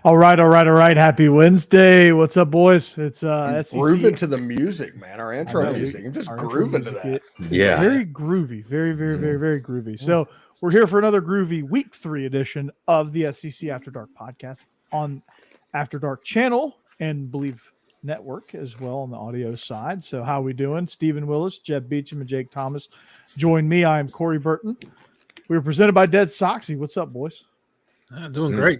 All right. Happy Wednesday. What's up, boys? It's SEC. Grooving to the music, man. Our intro music. I'm just grooving to that. Yeah. Very groovy. Very groovy. So we're here for another groovy week 3 edition of the SEC After Dark podcast on After Dark channel and Bleav Network as well on the audio side. So how are we doing? Stephen Willis, Jeb Beecham, and Jake Thomas join me. I am Corey Burton. We are presented by DeadSoxy. What's up, boys? Doing great.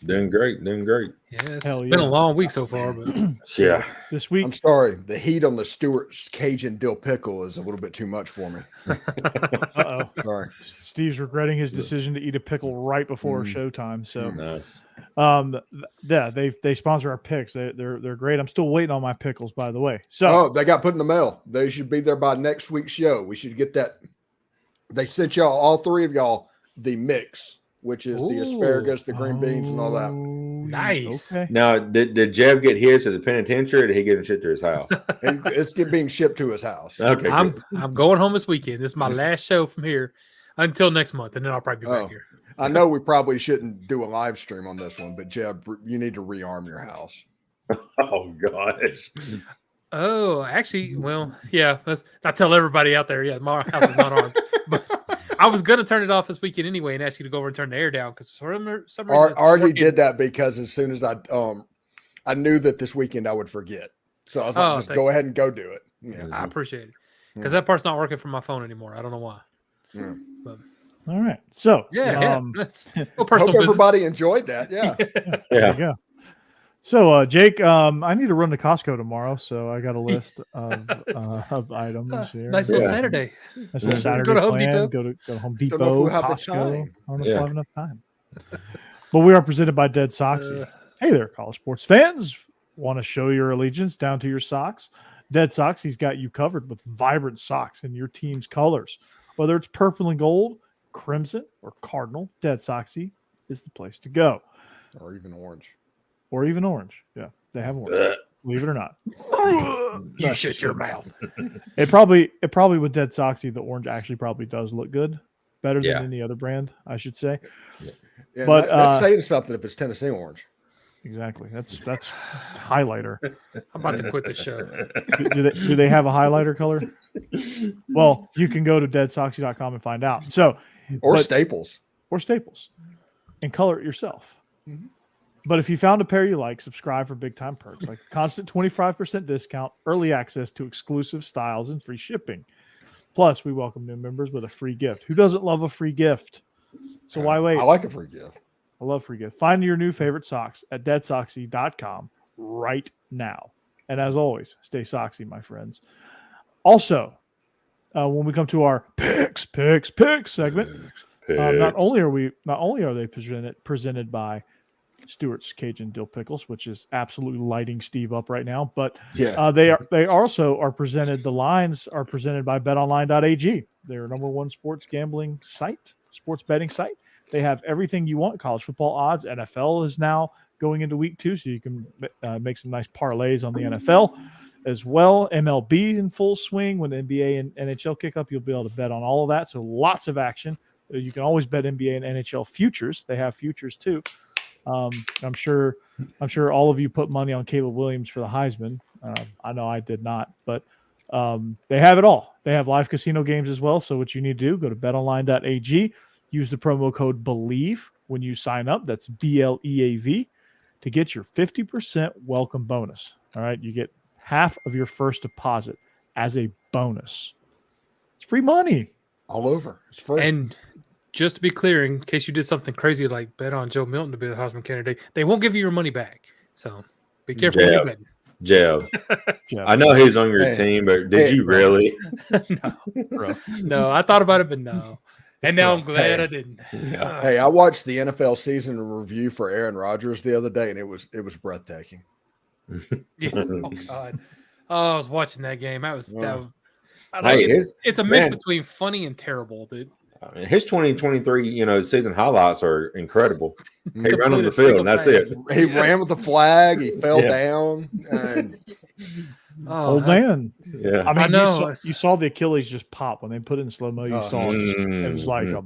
Doing great. Yeah, it's been a long week so far, but yeah. This week, I'm sorry, the heat on the Stewart's Cajun dill pickle is a little bit too much for me. Uh-oh. Sorry. Steve's regretting his decision to eat a pickle right before showtime. So, Nice. Yeah, they sponsor our picks. They're great. I'm still waiting on my pickles, by the way. So, they got put in the mail. They should be there by next week's show. We should get that. They sent y'all, all three of y'all, the mix, which is the asparagus, the green beans, and all that. nice. Okay. Now, did Jeb get his to the penitentiary, or did he get it shipped to his house? It's being shipped to his house. Okay, I'm good. going home this weekend. This is my last show from here until next month, and then I'll probably be back here. I know we probably shouldn't do a live stream on this one, but Jeb, you need to rearm your house. Oh gosh. Oh, actually, well, yeah. I tell everybody out there, yeah, my house is not armed. But I was going to turn it off this weekend anyway and ask you to go over and turn the air down because for some reason already did that because as soon as I knew that this weekend I would forget. So I was like, just go ahead and go do it. Yeah. I appreciate it because that part's not working for my phone anymore. I don't know why. Yeah. But, all right. So, that's Hope personal business. everybody enjoyed that. Yeah. There you go. So, Jake, I need to run to Costco tomorrow, so I got a list of items here. Nice little Saturday. Nice little Saturday Go to Home plan. Depot. Go to Home Don't know if Depot, we'll have the Costco. time. I don't know if we'll have enough time. But we are presented by DeadSoxy. Hey there, college sports fans. Want to show your allegiance down to your socks? DeadSoxy's got you covered with vibrant socks in your team's colors. Whether it's purple and gold, crimson, or cardinal, DeadSoxy is the place to go. Or even orange. Yeah, they have orange. Believe it or not. You shut your mouth. It probably with DeadSoxy, the orange actually probably does look good. Better than any other brand, I should say. Yeah, but that's saying something if it's Tennessee orange. Exactly. That's highlighter. I'm about to quit the show. Do they have a highlighter color? Well, you can go to deadsoxy.com and find out. So, Staples. And color it yourself. Mm-hmm. But if you found a pair you like, subscribe for big time perks like constant 25% discount, early access to exclusive styles, and free shipping. Plus, we welcome new members with a free gift. Who doesn't love a free gift? So why wait? I like a free gift. I love free gift. Find your new favorite socks at deadsoxy.com right now. And as always, stay soxy, my friends. Also, when we come to our picks segment, not only are they presented by Stewart's Cajun Dill Pickles, which is absolutely lighting Steve up right now, but they also are presented. The lines are presented by BetOnline.ag, their number one sports betting site. They have everything you want. College football odds. NFL is now going into week 2, so you can make some nice parlays on the NFL as well. MLB in full swing. When the NBA and NHL kick up, you'll be able to bet on all of that. So lots of action. You can always bet NBA and NHL futures. They have futures too. I'm sure all of you put money on Caleb Williams for the Heisman. I know I did not, but they have it all. They have live casino games as well. So what you need to do, go to betonline.ag, use the promo code Bleav when you sign up. That's BLEAV to get your 50% welcome bonus. All right. You get half of your first deposit as a bonus. It's free money all over. It's free. And just to be clear, in case you did something crazy like bet on Joe Milton to be the Heisman candidate, they won't give you your money back. So be careful when you're betting. Jeb. I know he's on your team, but did you really? No, I thought about it, but no. And now I'm glad I didn't. Hey, I watched the NFL season review for Aaron Rodgers the other day, and it was breathtaking. Yeah. Oh God. Oh, I was watching that game. It's a mix between funny and terrible, dude. I mean, his 2023, season highlights are incredible. He ran on the field, and that's it. He ran with the flag. He fell down. And old man. Yeah, I mean, you saw the Achilles just pop when they put it in slow mo. You saw it. It was like a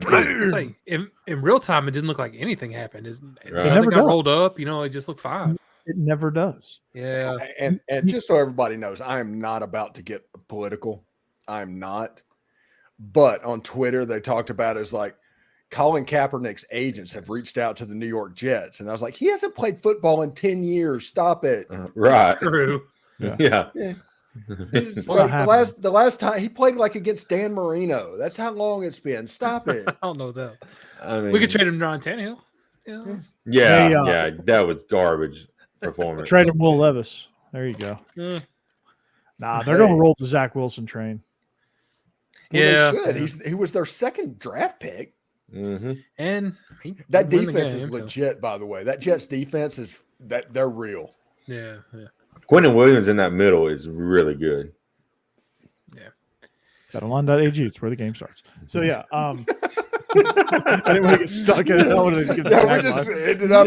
It's like in real time, it didn't look like anything happened. Right. Nothing got does. rolled up. It just looked fine. It never does. Yeah. And just so everybody knows, I am not about to get political. I'm not. But on Twitter, they talked about it as like Colin Kaepernick's agents have reached out to the New York Jets. And I was like, he hasn't played football in 10 years. Stop it. Right. It's true. Yeah. It's like the last time he played like against Dan Marino. That's how long it's been. Stop it. I don't know that. I mean, We could trade him to Ryan Tannehill. Yeah, Hey, yeah, that was garbage performance. Trade him Will Levis. There you go. Nah, they're going to roll the Zach Wilson train. Well, Yeah. they should. He was their second draft pick. Mm-hmm. And That he won the defense game, is so- legit, by the way. That Jets defense is that they're real. Yeah. Quentin Williams in that middle is really good. BetOnline.ag. It's where the game starts. So yeah, I didn't want to get stuck in it. I wanted to get Yeah, we just ended up.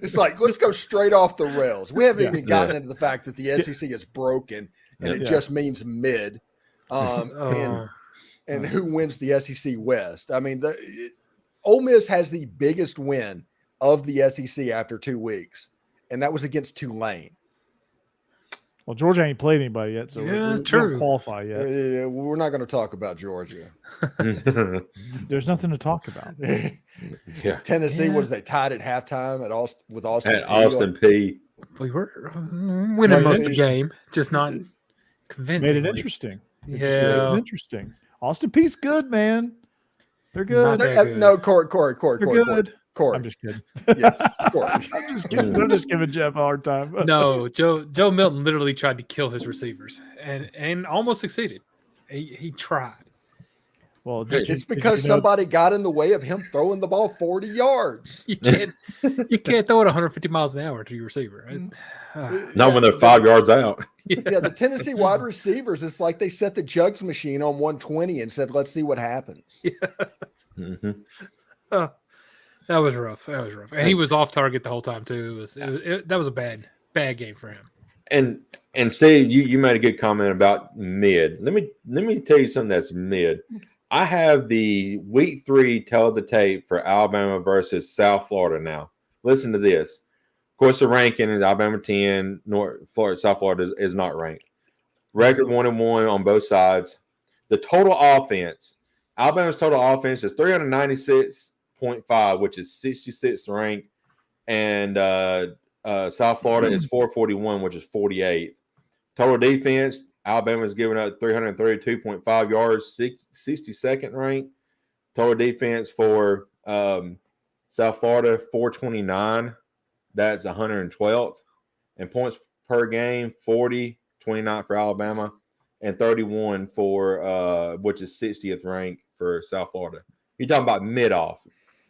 It's like let's go straight off the rails. We haven't even gotten into the fact that the SEC is broken and it just means mid. And who wins the SEC West? I mean, Ole Miss has the biggest win of the SEC after 2 weeks, and that was against Tulane. Well, Georgia ain't played anybody yet, so we don't qualify yet. We're not going to talk about Georgia. There's nothing to talk about. Yeah. Tennessee was they tied at halftime with Austin. At Austin P. We were winning most of the game, just not convincing. Made it interesting. Yeah. Made it interesting. Austin Peay's good, man. They're good. Not that good. No, Corey. They're good. Corey. I'm just kidding. Yeah, Corey. I'm just kidding. I'm just giving Jeb a hard time. No, Joe Milton literally tried to kill his receivers and almost succeeded. He tried. Well, It's because somebody got in the way of him throwing the ball 40 yards. You can't throw it 150 miles an hour to your receiver. Right? Not when they're 5 yards out. Yeah, the Tennessee wide receivers, it's like they set the jugs machine on 120 and said, let's see what happens. Mm-hmm. That was rough. And he was off target the whole time too. That was a bad game for him. And Steve, you made a good comment about mid. Let me tell you something that's mid. I have the week 3 tell the tape for Alabama versus South Florida now. Listen to this. Of course, the ranking is Alabama 10, South Florida is not ranked. Record 1-1 on both sides. The total offense, Alabama's total offense is 396.5, which is 66th ranked, and South Florida is 441, which is 48th. Total defense, Alabama's giving up 332.5 yards, 62nd ranked. Total defense for South Florida, 429. That's 112th. And points per game, 40, 29 for Alabama, and 31 for which is 60th ranked for South Florida. You're talking about mid-off.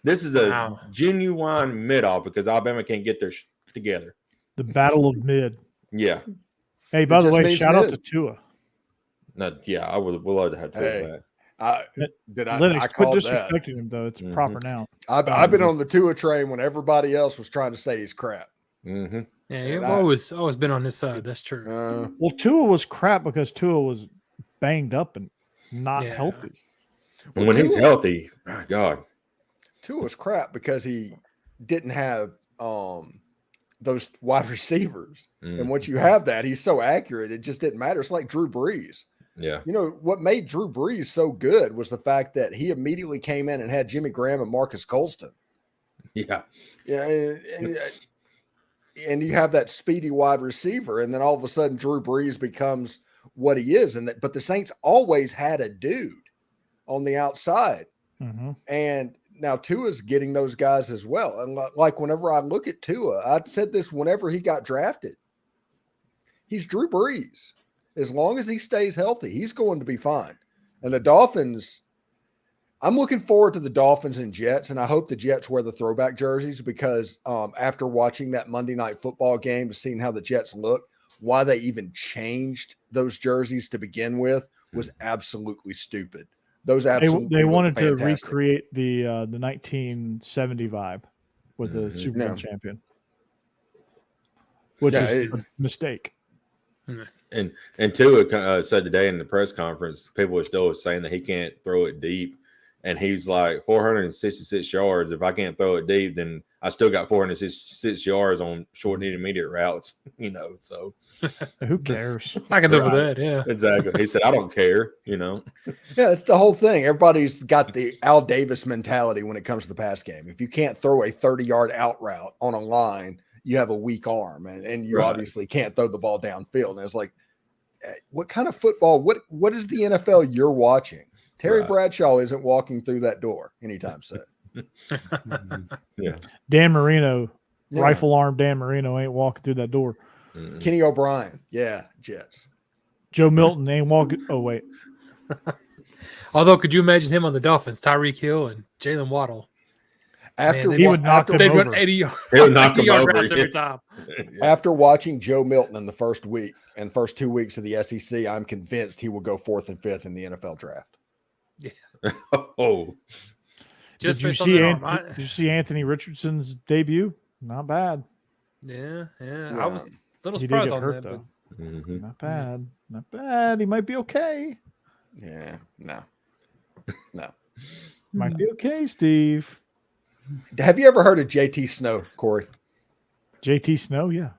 This is a genuine mid-off because Alabama can't get their together. The battle of mid. Yeah. Hey, by the way, shout out to Tua. No, yeah, I would love to have Tua back. Lennox, I quit called disrespecting him, though. It's proper now. I've been on the Tua train when everybody else was trying to say he's crap. Mm-hmm. Yeah, you've always been on his side. That's true. Well, Tua was crap because Tua was banged up and not healthy. And when he's healthy, my God. Tua was crap because he didn't have those wide receivers. And once you have that, he's so accurate, it just didn't matter. It's like Drew Brees. Yeah. You know, what made Drew Brees so good was the fact that he immediately came in and had Jimmy Graham and Marcus Colston. Yeah. Yeah. And you have that speedy wide receiver, and then all of a sudden Drew Brees becomes what he is. But the Saints always had a dude on the outside. Mm-hmm. And now Tua's getting those guys as well. And like whenever I look at Tua, I said this whenever he got drafted. He's Drew Brees. As long as he stays healthy, he's going to be fine. And the Dolphins, I'm looking forward to the Dolphins and Jets, and I hope the Jets wear the throwback jerseys because after watching that Monday Night Football game, seeing how the Jets look, why they even changed those jerseys to begin with was absolutely stupid. Those absolutely they wanted to fantastic. recreate the 1970 vibe with the Super Bowl champion, which is a mistake. And Tua said today in the press conference, people are still saying that he can't throw it deep. and he's like 466 yards. If I can't throw it deep, then I still got 466 yards on short and intermediate routes. So Who cares? I can live with that. Yeah, exactly. He said, "I don't care." Yeah, it's the whole thing. Everybody's got the Al Davis mentality when it comes to the pass game. If you can't throw a 30-yard out route on a line, you have a weak arm, and you obviously can't throw the ball downfield. And it's like, what kind of football? What is the NFL you're watching? Terry Bradshaw isn't walking through that door anytime soon. Yeah, Dan Marino, rifle arm Dan Marino ain't walking through that door. Kenny O'Brien, Jets. Joe Milton ain't walking. Oh wait, although could you imagine him on the Dolphins? Tyreek Hill and Jalen Waddle. He would knock them they'd over. run 80 them yard over, routes every time. After watching Joe Milton in the first week and first 2 weeks of the SEC, I'm convinced he will go 4th and 5th in the NFL draft. Oh, Just did you see Anthony Richardson's debut? Not bad. Yeah. Yeah. I was a little He did surprised get on hurt that. though. Not bad. Not bad. He might be okay. Yeah, no. Might be okay, Steve. Have you ever heard of JT Snow, Corey? JT Snow, yeah.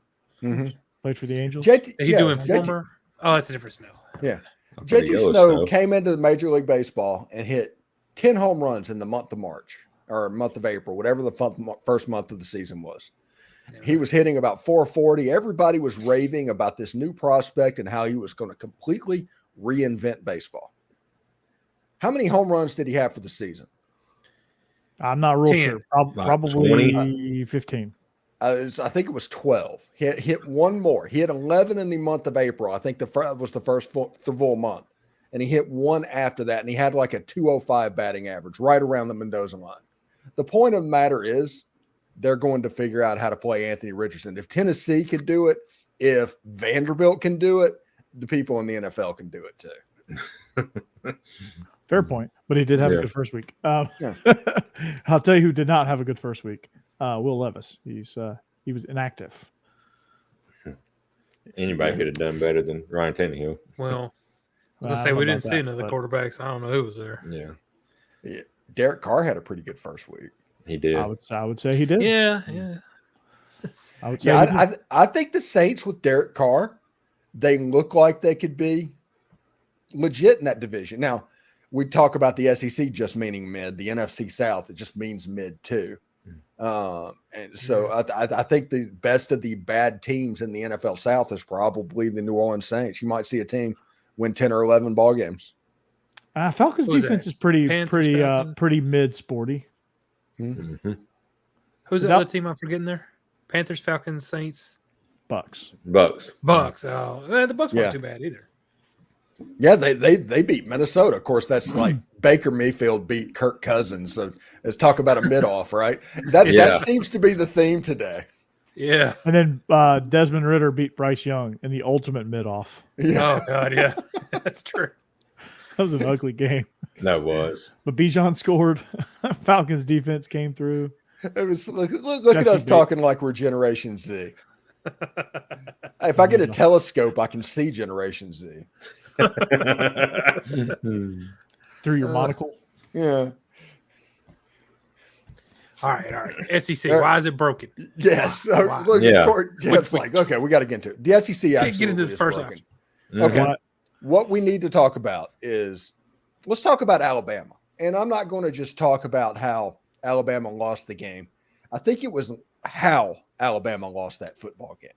Mm-hmm. Played for the Angels. JT, Is he doing former? Oh, that's a different Snow. Yeah. I'm pretty JT yellow Snow came into Major League Baseball and hit 10 home runs in the month of March or month of April, whatever the first month of the season was. He was hitting about 440. Everybody was raving about this new prospect and how he was going to completely reinvent baseball. How many home runs did he have for the season? I'm not real 10. sure. Probably 20. 15. I think it was 12. He hit one more. He hit 11 in the month of April. I think was the first full month. And he hit one after that. And he had like a 205 batting average right around the Mendoza line. The point of the matter is they're going to figure out how to play Anthony Richardson. If Tennessee can do it, if Vanderbilt can do it, the people in the NFL can do it too. Fair point. But he did have a good first week. I'll tell you who did not have a good first week. Will Levis. He was inactive. Anybody could have done better than Ryan Tannehill. Well, I was going to say we didn't see another quarterback, so I don't know who was there. Yeah, Derek Carr had a pretty good first week. he did. I would say he did. Yeah. I would say I think the Saints with Derek Carr, they look like they could be legit in that division. Now, we talk about the SEC just meaning mid, the NFC South, it just means mid too. And so I think the best of the bad teams in the NFL South is probably the New Orleans Saints. You might see a team win 10 or 11 ball games. Falcons defense is pretty mid sporty. Mm-hmm. Who's the other team I'm forgetting there? Panthers, Falcons, Saints, Bucks. Bucks. Oh, the Bucks weren't too bad either. Yeah, they beat Minnesota. Of course, that's like Baker Mayfield beat Kirk Cousins. So let's talk about a mid-off, right? That seems to be the theme today. Yeah. And then Desmond Ridder beat Bryce Young in the ultimate mid-off. Yeah. Oh, God, yeah. That's true. That was an ugly game. That was. But Bijan scored. Falcons defense came through. It was look at us talking like we're Generation Z. If I get a telescope, I can see Generation Z. Through your monocle. Yeah. All right. SEC, why is it broken? Yes. Wow. Look, Jeff's like, okay, we got to get into it. The SEC absolutely get into this is first broken. option. Okay. What we need to talk about is let's talk about Alabama. And I'm not going to just talk about how Alabama lost the game. I think it was how Alabama lost that football game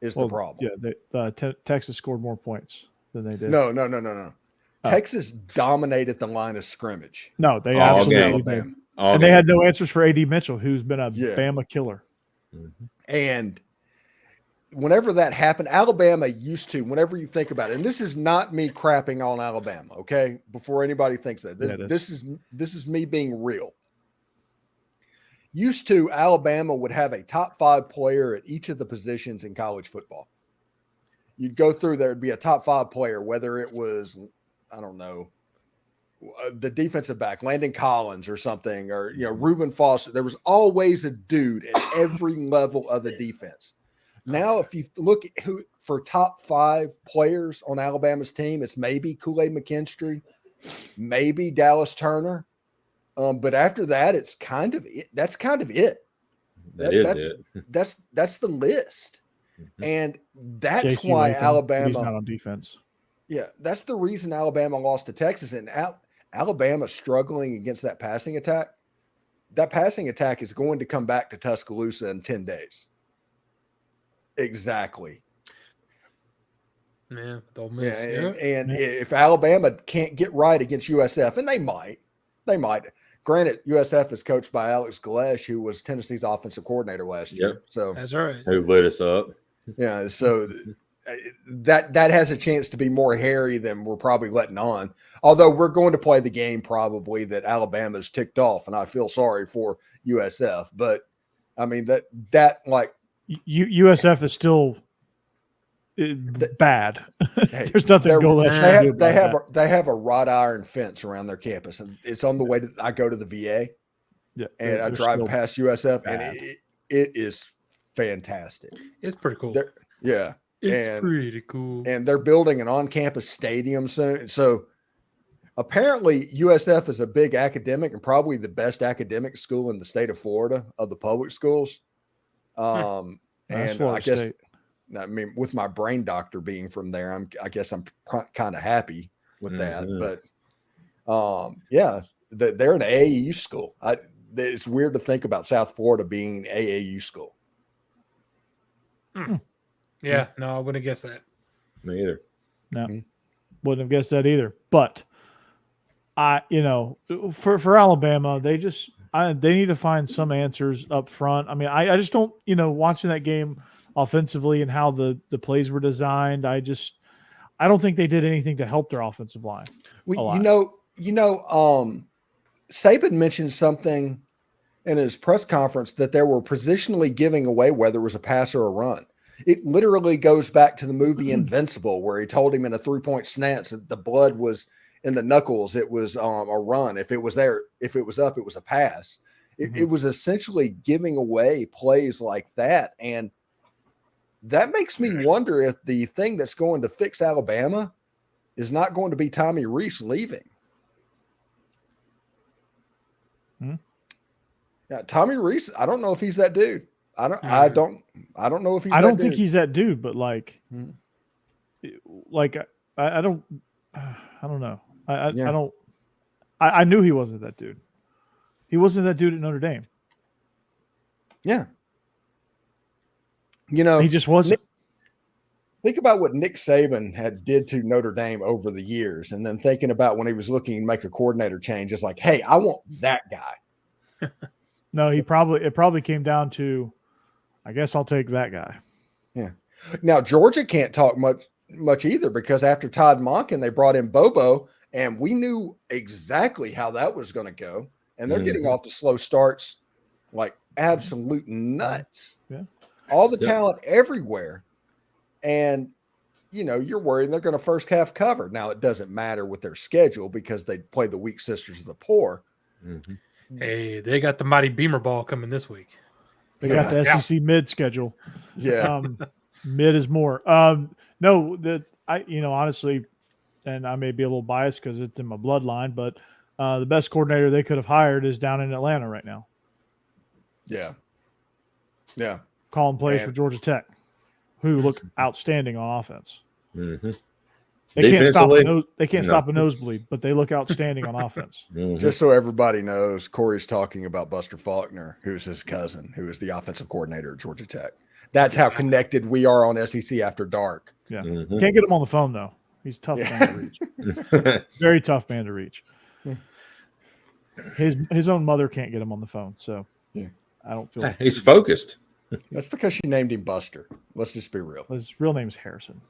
is the problem. Yeah, Texas scored more points than they did. No. Texas dominated the line of scrimmage. No, they absolutely did. And they had no answers for A.D. Mitchell, who's been a Bama killer. Mm-hmm. And whenever that happened, Alabama used to, whenever you think about it, and this is not me crapping on Alabama, okay? Before anybody thinks that. This is me being real. Used to, Alabama would have a top 5 player at each of the positions in college football. You'd go through there, it'd be a top 5 player, whether it was, I don't know, the defensive back, Landon Collins or something, or, Reuben Foster. There was always a dude at every level of the defense. Now, if you look at who for top 5 players on Alabama's team, it's maybe Kool-Aid McKinstry, maybe Dallas Turner, But after that, it's kind of it. That's kind of it. That's the list. And that's JC why Latham, Alabama. He's not on defense. Yeah, that's the reason Alabama lost to Texas. And Alabama struggling against that passing attack. That passing attack is going to come back to Tuscaloosa in 10 days. Exactly. Yeah, Ole Miss. And if Alabama can't get right against USF, and they might. Granted, USF is coached by Alex Galesh, who was Tennessee's offensive coordinator last year. So that's right. Who lit us up? Yeah, so that has a chance to be more hairy than we're probably letting on. Although we're going to play the game probably that Alabama's ticked off, and I feel sorry for USF. But I mean that like USF is still bad. Hey, There's nothing they have a wrought iron fence around their campus, and it's on the way to. I go to the VA, and I drive past USF, and it is fantastic. It's pretty cool. It's pretty cool. And they're building an on-campus stadium soon. So apparently, USF is a big academic and probably the best academic school in the state of Florida of the public schools. And I guess. State. I mean, with my brain doctor being from there, I guess I'm kind of happy with that. But they're an AAU school. It's weird to think about South Florida being an AAU school. Yeah, no, I wouldn't have guessed that. Me either. No, wouldn't have guessed that either. But for Alabama, they need to find some answers up front. I mean, I just don't, watching that game offensively and how the plays were designed, I don't think they did anything to help their offensive line. Saban mentioned something in his press conference that they were positionally giving away whether it was a pass or a run. It literally goes back to the movie Invincible, where he told him in a 3-point snatch that the blood was in the knuckles. It was a run. If it was there, if it was up, it was a pass. It was essentially giving away plays like that. And that makes me wonder if the thing that's going to fix Alabama is not going to be Tommy Rees leaving. Yeah, Tommy Rees, I don't know if he's that dude. I don't know if he's I don't think he's that dude, but I don't know. I knew he wasn't that dude. He wasn't that dude at Notre Dame. Yeah. He just wasn't. Think about what Nick Saban did to Notre Dame over the years, and then thinking about when he was looking to make a coordinator change, it's like, hey, I want that guy. No, it probably came down to, I guess I'll take that guy. Yeah. Now Georgia can't talk much either, because after Todd Monken, they brought in Bobo, and we knew exactly how that was going to go, and they're getting off to slow starts like absolute nuts. Yeah. All the talent everywhere. And, you're worried they're going to first half cover. Now, it doesn't matter with their schedule because they play the weak sisters of the poor. Mm-hmm. Hey, they got the mighty Beamer ball coming this week. They got the SEC mid schedule. Yeah. Mid is more. Honestly, and I may be a little biased because it's in my bloodline, but the best coordinator they could have hired is down in Atlanta right now. Yeah. Yeah. Calling plays for Georgia Tech, who look outstanding on offense. Mm-hmm. They can't stop a nosebleed, but they look outstanding on offense. Mm-hmm. Just so everybody knows, Corey's talking about Buster Faulkner, who's his cousin, who is the offensive coordinator at Georgia Tech. That's how connected we are on SEC After Dark. Yeah. Can't get him on the phone, though. He's a tough man to reach. Very tough man to reach. His own mother can't get him on the phone, so I don't feel like he's focused. That's because she named him Buster. Let's just be real. His real name's Harrison.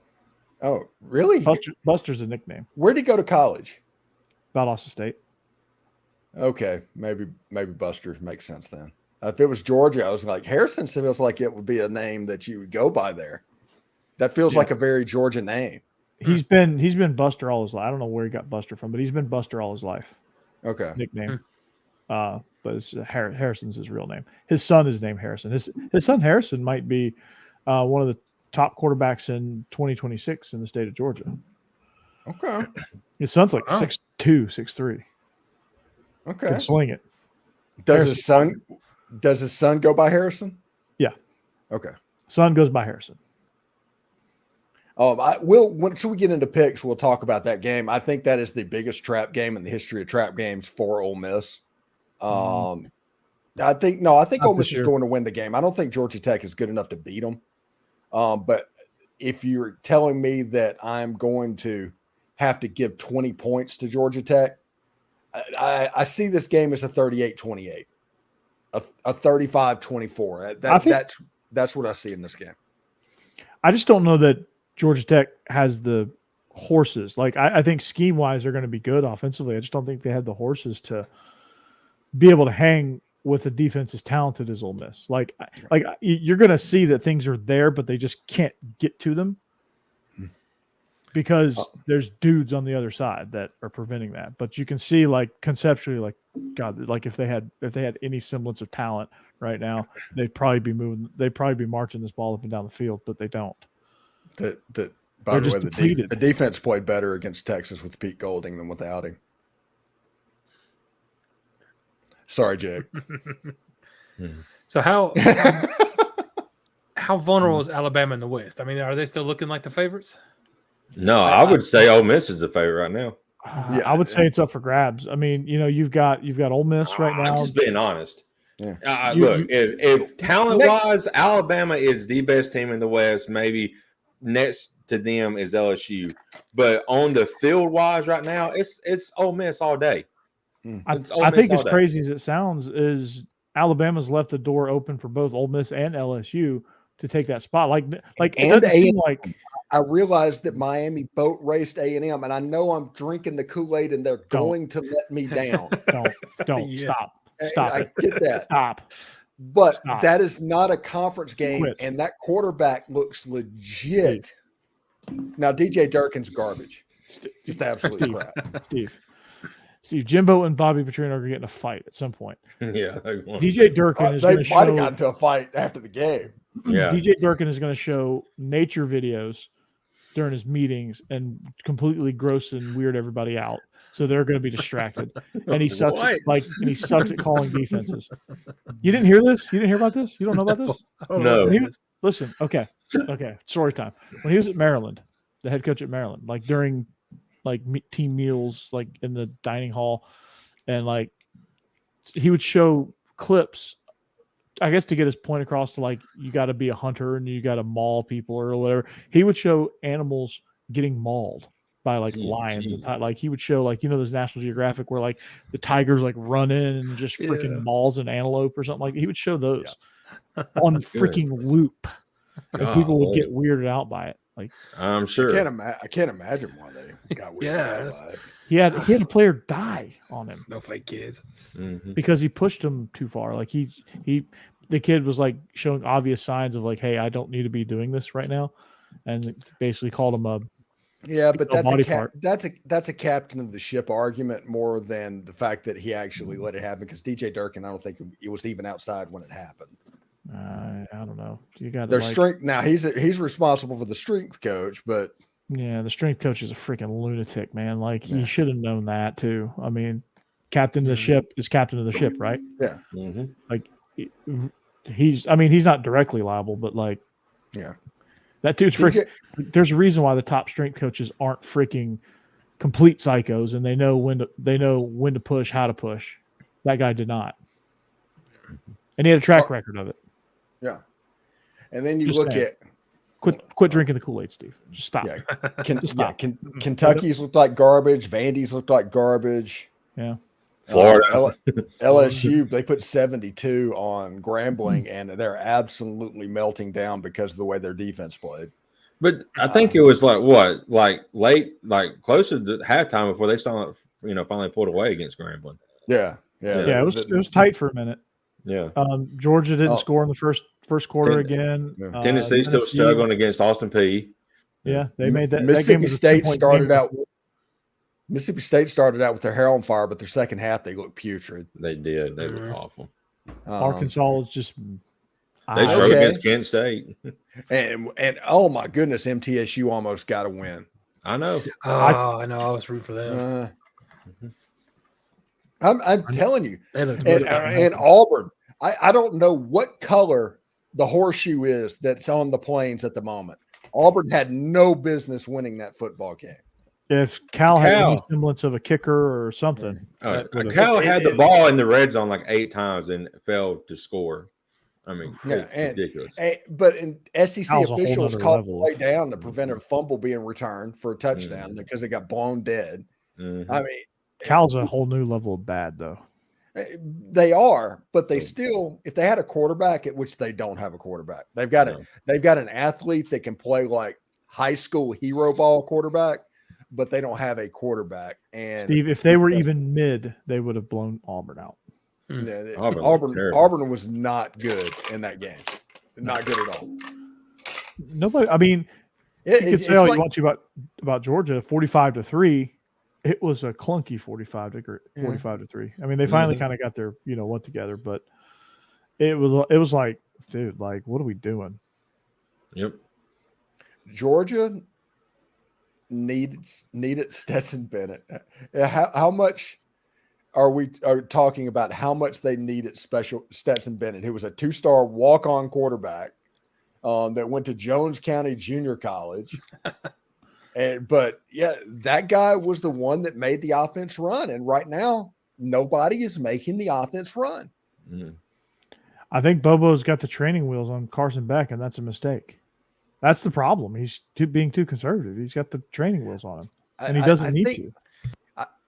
Oh, really? Buster's a nickname. Where'd he go to college? Valdosta State. Okay, maybe Buster makes sense then. If it was Georgia, I was like, Harrison feels like it would be a name that you would go by there. That feels like a very Georgia name. He's been Buster all his life. I don't know where he got Buster from, but he's been Buster all his life. Okay. Nickname. But it's Harrison's his real name. His son is named Harrison. His son Harrison might be one of the top quarterbacks in 2026 in the state of Georgia. Okay. His son's like 6'2", 6'3". Okay. Can sling it. Does his son go by Harrison? Yeah. Okay. Son goes by Harrison. Once we get into picks, we'll talk about that game. I think that is the biggest trap game in the history of trap games for Ole Miss. I think Ole Miss is going to win the game. I don't think Georgia Tech is good enough to beat them. But if you're telling me that I'm going to have to give 20 points to Georgia Tech, I see this game as a 38-28, a 35-24. That's what I see in this game. I just don't know that Georgia Tech has the horses. Like I think scheme wise, they're going to be good offensively. I just don't think they have the horses to be able to hang with a defense as talented as Ole Miss. Like you're going to see that things are there, but they just can't get to them because there's dudes on the other side that are preventing that. But you can see, like, conceptually, like, God, like if they had any semblance of talent right now, they'd probably be marching this ball up and down the field, but they don't. By the way, the defense played better against Texas with Pete Golding than without him. Sorry, Jake. So how vulnerable is Alabama in the West? I mean, are they still looking like the favorites? No, I would say Ole Miss is the favorite right now. I would say it's up for grabs. I mean, you've got Ole Miss right now. I'm just being honest. Yeah. Look, if talent-wise, Alabama is the best team in the West. Maybe next to them is LSU, but on the field-wise right now, it's Ole Miss all day. I think as crazy as it sounds, is Alabama's left the door open for both Ole Miss and LSU to take that spot. Like it doesn't seem like. I realized that Miami boat raced A&M, and I know I'm drinking the Kool-Aid, and they're going to let me down. Don't stop. I get that. Stop. But that is not a conference game, and that quarterback looks legit. Now, DJ Durkin's garbage. Just absolute crap. Steve, Jimbo and Bobby Petrino are getting a fight at some point. Yeah. DJ Durkin is going to show. They might have gotten into a fight after the game. Yeah. DJ Durkin is going to show nature videos during his meetings and completely gross and weird everybody out. So they're going to be distracted. And he sucks at calling defenses. You didn't hear this? You didn't hear about this? You don't know about this? No. Listen, okay. Story time. When he was at Maryland, the head coach at Maryland, like during like team meals, like in the dining hall, and like he would show clips, I guess, to get his point across to, like, you got to be a hunter and you got to maul people or whatever. He would show animals getting mauled by like lions. And like he would show, like, those National Geographic where like the tigers like run in and just freaking mauls an antelope or something. Like he would show those on freaking loop, and people would get weirded out by it. Like, I'm sure. I can't imagine why they got weirded out by it. He had a player die on him. Snowflake kids. Because he pushed him too far. Like the kid was like showing obvious signs of like, hey, I don't need to be doing this right now, and basically called him a but that's a captain of the ship argument more than the fact that he actually let it happen. Because DJ Durkin, I don't think it was even outside when it happened. I don't know. You got their strength now. He's responsible for the strength coach, but. Yeah, the strength coach is a freaking lunatic, man. Like, he should have known that, too. I mean, captain of the ship is captain of the ship, right? Yeah. Like, he's not directly liable, but, like, that dude's freaking – there's a reason why the top strength coaches aren't freaking complete psychos, and they know when to push, how to push. That guy did not. And he had a track record of it. Yeah. And then you look at – Quit drinking the Kool-Aid, Steve. Just stop. Stop. Kentucky's looked like garbage. Vandy's looked like garbage. Yeah. Florida. LSU, they put 72 on Grambling, and they're absolutely melting down because of the way their defense played. But I think it was late, close to the halftime before they finally pulled away against Grambling. Yeah. It was tight for a minute. Yeah. Georgia didn't score in the first quarter again. Tennessee still struggling against Austin Peay. Yeah, they made that. Mississippi State started out with their hair on fire, but their second half they looked putrid. They did. They looked awful. Arkansas is just. They struggled against Kent State. And oh my goodness, MTSU almost got a win. I know. I know. I was rooting for them. I'm telling you. They look And Auburn, I don't know what color the horseshoe is that's on the plains at the moment. Auburn had no business winning that football game. If Cal had any semblance of a kicker or something. Cal had the ball in the red zone like 8 times and failed to score. I mean, ridiculous. But in SEC Cal's officials called play down to prevent a fumble being returned for a touchdown because it got blown dead. Mm-hmm. I mean, Cal's a whole new level of bad, though. They are, but they still, if they had a quarterback, which they don't have a quarterback, they've got an athlete that can play like high school hero ball quarterback, but they don't have a quarterback. And Steve, if they were even mid, they would have blown Auburn out. Auburn was not good in that game. Not good at all. Nobody. I mean, you could say all you want to about Georgia, 45-3. It was a clunky 45-3. I mean, they finally kind of got their what together, but it was like, dude, like, what are we doing? Yep. Georgia needed Stetson Bennett. How much are we talking about? How much they needed special Stetson Bennett, who was a 2-star walk-on quarterback that went to Jones County Junior College. But that guy was the one that made the offense run. And right now, nobody is making the offense run. Mm. I think Bobo's got the training wheels on Carson Beck, and that's a mistake. That's the problem. He's being too conservative. He's got the training wheels on him, and he doesn't need to.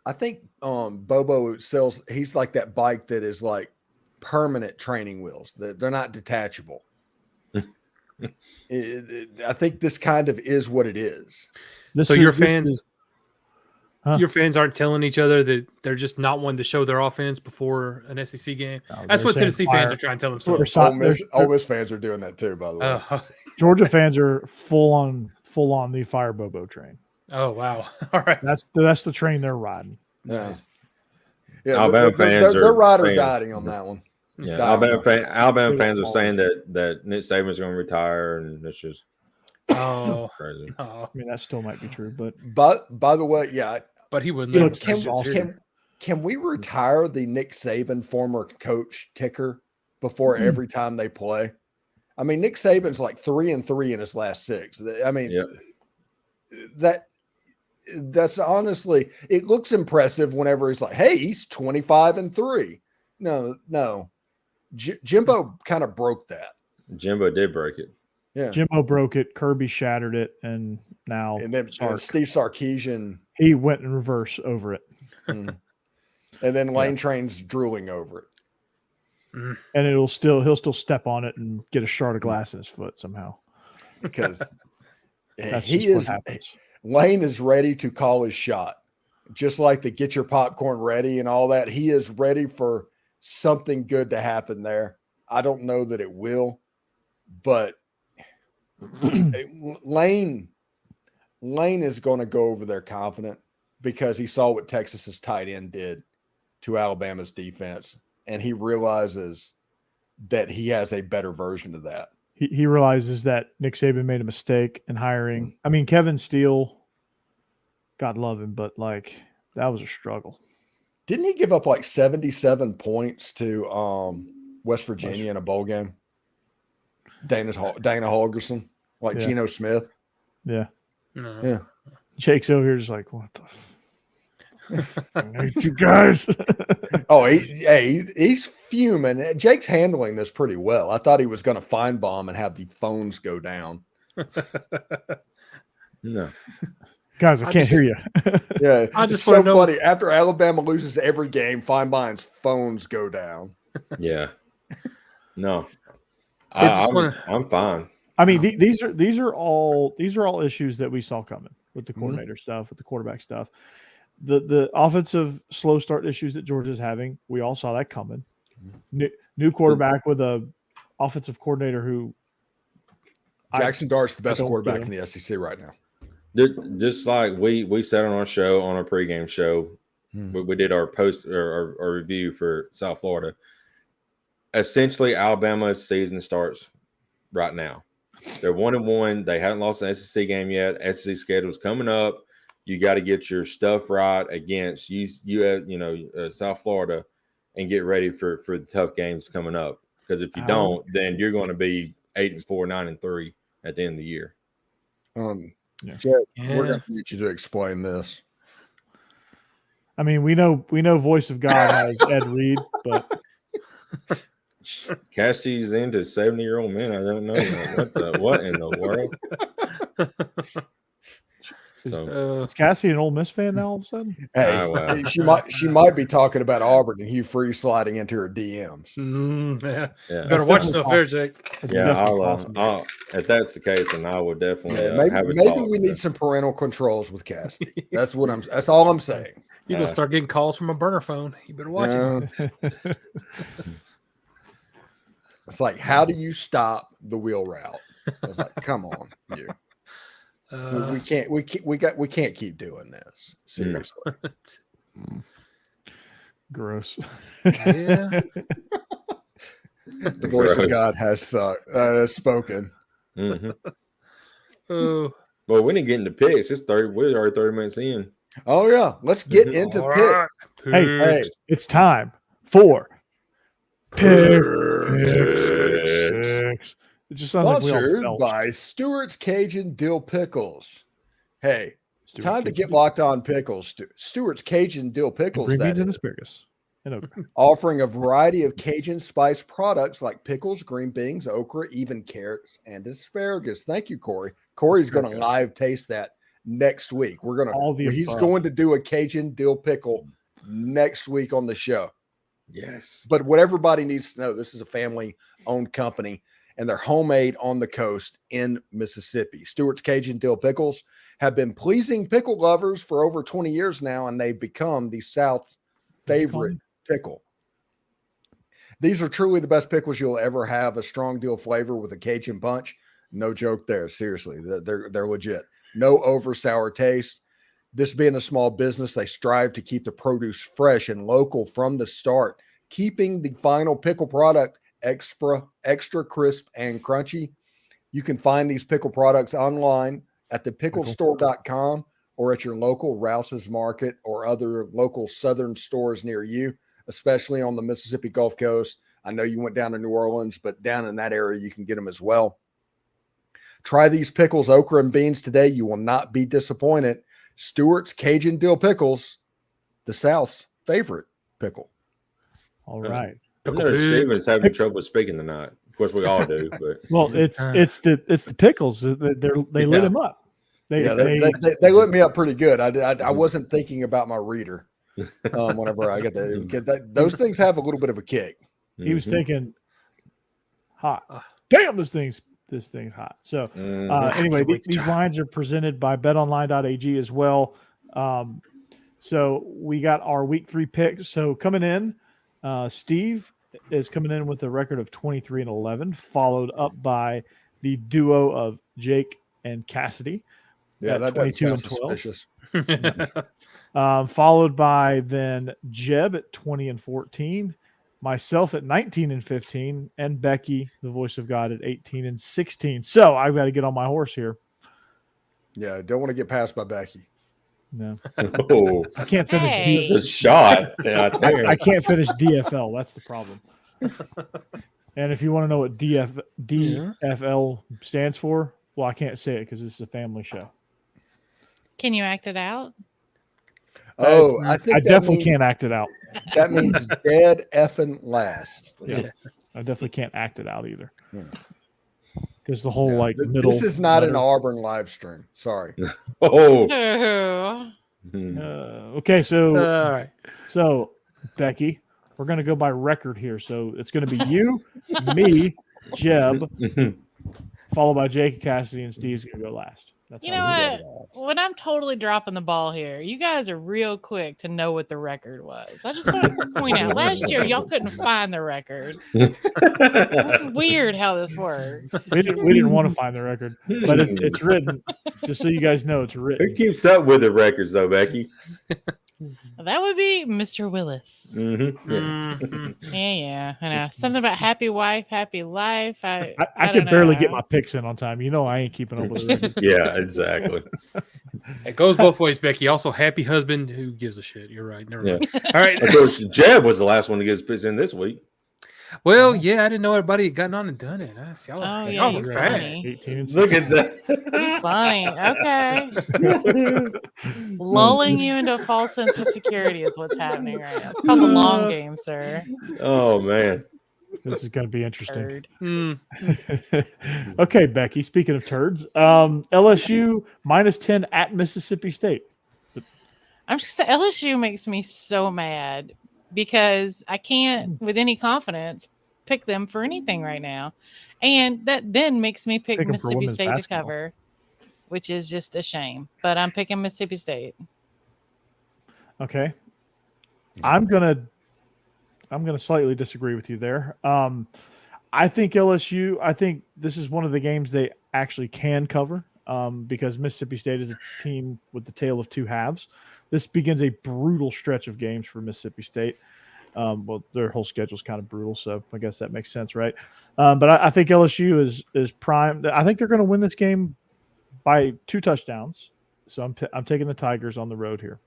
I think Bobo sells. He's like that bike that is like permanent training wheels. They're not detachable. I think this kind of is what it is. Your fans aren't telling each other that they're just not wanting to show their offense before an SEC game. No, that's what Tennessee fans are trying to tell themselves. Ole Miss fans are doing that too, by the way. Georgia fans are full on the fire Bobo train. Oh wow! All right, that's the train they're riding. Nice. Yeah, Alabama fans they're ride or dying on that one. Yeah, Alabama fans are saying that Nick Saban's going to retire, and it's just crazy. I mean, that still might be true, but by the way, but he wouldn't. Can we retire the Nick Saban former coach ticker before every time they play? I mean, Nick Saban's like 3-3 in his last 6. I mean, that's honestly, it looks impressive whenever he's like, hey, he's 25-3. No. Jimbo kind of broke that. Jimbo did break it. Yeah. Jimbo broke it. Kirby shattered it. And now Steve Sarkisian. He went in reverse over it. And then Lane Train's drooling over it. And he'll still step on it and get a shard of glass in his foot somehow. Because that's what happens. Lane is ready to call his shot. Just like the get your popcorn ready and all that. He is ready for something good to happen there. I don't know that it will, but Lane is going to go over there confident because he saw what Texas's tight end did to Alabama's defense, and he realizes that he has a better version of that. He realizes that Nick Saban made a mistake in hiring. I mean, Kevin Steele, God love him, but like that was a struggle. Didn't he give up like 77 points to West Virginia in a bowl game? Dana Holgerson, like Geno Smith. Yeah. No. Yeah. Jake's over here just like, what the I hate you guys. Oh, he's fuming. Jake's handling this pretty well. I thought he was going to find bomb and have the phones go down. No. Guys, I can't hear you. Yeah. I just so know. funny. After Alabama loses every game, Feinstein's phones go down. Yeah. No. I'm fine. I mean, these are all issues that we saw coming with the coordinator stuff, with the quarterback stuff. The offensive slow start issues that Georgia's having, we all saw that coming. New quarterback with a offensive coordinator who Jackson Dart's the best quarterback in the SEC right now. Just like we said on our show, on our pregame show, we did our post or our review for South Florida. Essentially, Alabama's season starts right now. They're 1-1. They haven't lost an SEC game yet. SEC schedule's coming up. you got to get your stuff right against South Florida, and get ready for the tough games coming up. Because if you don't, then you're going to be 8-4, 9-3 at the end of the year. Jeb, we're going to need you to explain this. I mean, we know Voice of God has Ed Reed, but Cassidy's into 70-year-old men. I don't know what in the world. Is Cassie an Ole Miss fan now all of a sudden? Hey, she might be talking about Auburn and Hugh Freeze sliding into her DMs. Better watch yourself there, Jake. I'll, if that's the case, then I would definitely maybe we need some parental controls with Cassidy. That's all I'm saying. You're gonna start getting calls from a burner phone. You better watch it. It's like, how do you stop the wheel route? I was like, come on, you. We can't keep doing this. Seriously. Gross. Yeah. The voice of God has spoken. Mm-hmm. Oh. Well, we didn't get into picks. We're already 30 minutes in. Oh yeah, let's get into All picks. right. Hey, it's time for picks. It just sounds like we all Sponsored belched. by Stewart's Cajun Dill Pickles. Hey, Stewart's time to Cajun get locked on pickles. Stewart's Cajun Dill Pickles. Green that beans and is. asparagus. Offering a variety of Cajun spice products like pickles, green beans, okra, even carrots, and asparagus. Thank you, Corey. Corey's going to live taste that next week. He's going to do a Cajun dill pickle next week on the show. Yes. But what everybody needs to know, this is a family-owned company, and they're homemade on the coast in Mississippi. Stewart's Cajun Dill Pickles have been pleasing pickle lovers for over 20 years now, and they've become the South's favorite pickle. These are truly the best pickles you'll ever have. A strong dill flavor with a Cajun punch. No joke there. Seriously, they're legit. No over sour taste. This being a small business, they strive to keep the produce fresh and local from the start, keeping the final pickle product extra crisp and crunchy. You can find these pickle products online at thepicklestore.com or at your local Rouse's Market or other local southern stores near you, especially on the Mississippi Gulf Coast. I know you went down to New Orleans, but down in that area, you can get them as well. Try these pickles, okra and beans today. You will not be disappointed. Stewart's Cajun Dill Pickles, the South's favorite pickle. All right. I know Steven's having trouble speaking tonight. Of course, we all do. But Well, it's the pickles. They lit him up. They lit me up pretty good. I wasn't thinking about my reader whenever I get that. Those things have a little bit of a kick. He was thinking, hot. Damn, this thing's hot. So anyway, these lines are presented by betonline.ag as well. So we got our week 3 picks. So coming in, Steve is coming in with a record of 23-11, followed up by the duo of Jake and Cassidy. Yeah, that 22-12. Followed by then Jeb at 20-14, myself at 19-15, and Becky, the voice of God, at 18-16. So I've got to get on my horse here. Yeah, don't want to get passed by Becky. No, oh, I can't finish. Hey. It's a shot. I can't finish DFL. That's the problem. And if you want to know what DFL stands for, well, I can't say it because this is a family show. Can you act it out? Oh, I definitely can't act it out. That means dead effing last. Yeah, I definitely can't act it out either. Because the whole middle. This is not an Auburn live stream. Sorry. Oh. Okay, so All right. So Becky, we're gonna go by record here. So it's gonna be you, me, Jeb, followed by Jake, Cassidy, and Steve's gonna go last. That's You know what? When I'm totally dropping the ball here, you guys are real quick to know what the record was. I just want to point out, last year y'all couldn't find the record. It's weird how this works. We didn't want to find the record, but it's written. Just so you guys know, it's written. Who keeps up with the records, though, Becky? That would be Mr. Willis. Yeah, I know. Something about happy wife, happy life. I could barely get my picks in on time. You know, I ain't keeping up with it. Yeah, exactly. It goes both ways, Becky. Also, happy husband. Who gives a shit? You're right. Never mind. All right. Of course, Jeb was the last one to get his picks in this week. Well, yeah, I didn't know everybody had gotten on and done it. Y'all, Oh, yeah, y'all you're were funny. fast. 18 and Look at that. Funny. Okay. Lulling you into a false sense of security is what's happening right now. It's called the long game, sir. Oh man. This is going to be interesting. Turd. Okay, Becky, speaking of turds, LSU -10 at Mississippi State. I'm just saying, LSU makes me so mad because I can't, with any confidence, pick them for anything right now. And that then makes me pick 'em for Mississippi women's State basketball. to cover, which is just a shame. But I'm picking Mississippi State. Okay. I'm gonna slightly disagree with you there. I think LSU, I think this is one of the games they actually can cover because Mississippi State is a team with the tale of two halves. This begins a brutal stretch of games for Mississippi State. Well, their whole schedule is kind of brutal, so I guess that makes sense, right? But I think LSU is primed. I think they're going to win this game by 2 touchdowns. So I'm taking the Tigers on the road here.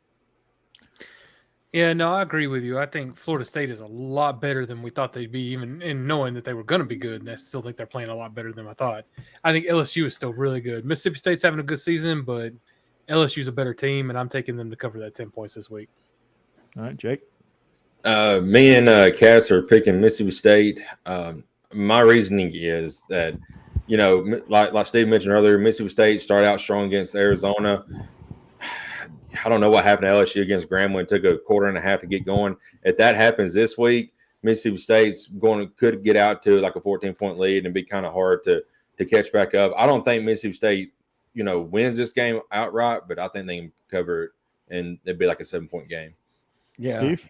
Yeah, no, I agree with you. I think Florida State is a lot better than we thought they'd be, even in knowing that they were going to be good. And I still think they're playing a lot better than I thought. I think LSU is still really good. Mississippi State's having a good season, but LSU's a better team, and I'm taking them to cover that 10 points this week. All right, Jake. Me and Cass are picking Mississippi State. My reasoning is that, like Steve mentioned earlier, Mississippi State started out strong against Arizona. I don't know what happened to LSU against Grambling. It took a quarter and a half to get going. If that happens this week, Mississippi State's could get out to like a 14-point lead and be kind of hard to catch back up. I don't think Mississippi State, wins this game outright, but I think they can cover it, and it'd be like a 7-point game. Yeah. Steve?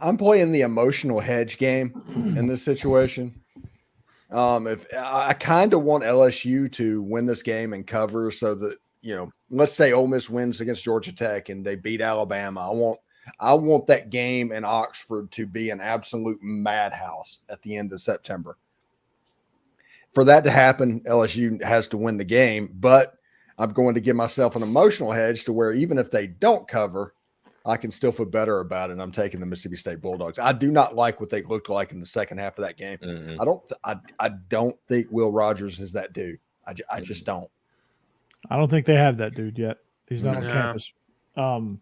I'm playing the emotional hedge game in this situation. If I kind of want LSU to win this game and cover so that, let's say Ole Miss wins against Georgia Tech and they beat Alabama. I want that game in Oxford to be an absolute madhouse at the end of September. For that to happen, LSU has to win the game, but I'm going to give myself an emotional hedge to where even if they don't cover, I can still feel better about it. And I'm taking the Mississippi State Bulldogs. I do not like what they looked like in the second half of that game. Mm-hmm. I don't think Will Rogers is that dude. I just don't. I don't think they have that dude yet. He's not on campus. All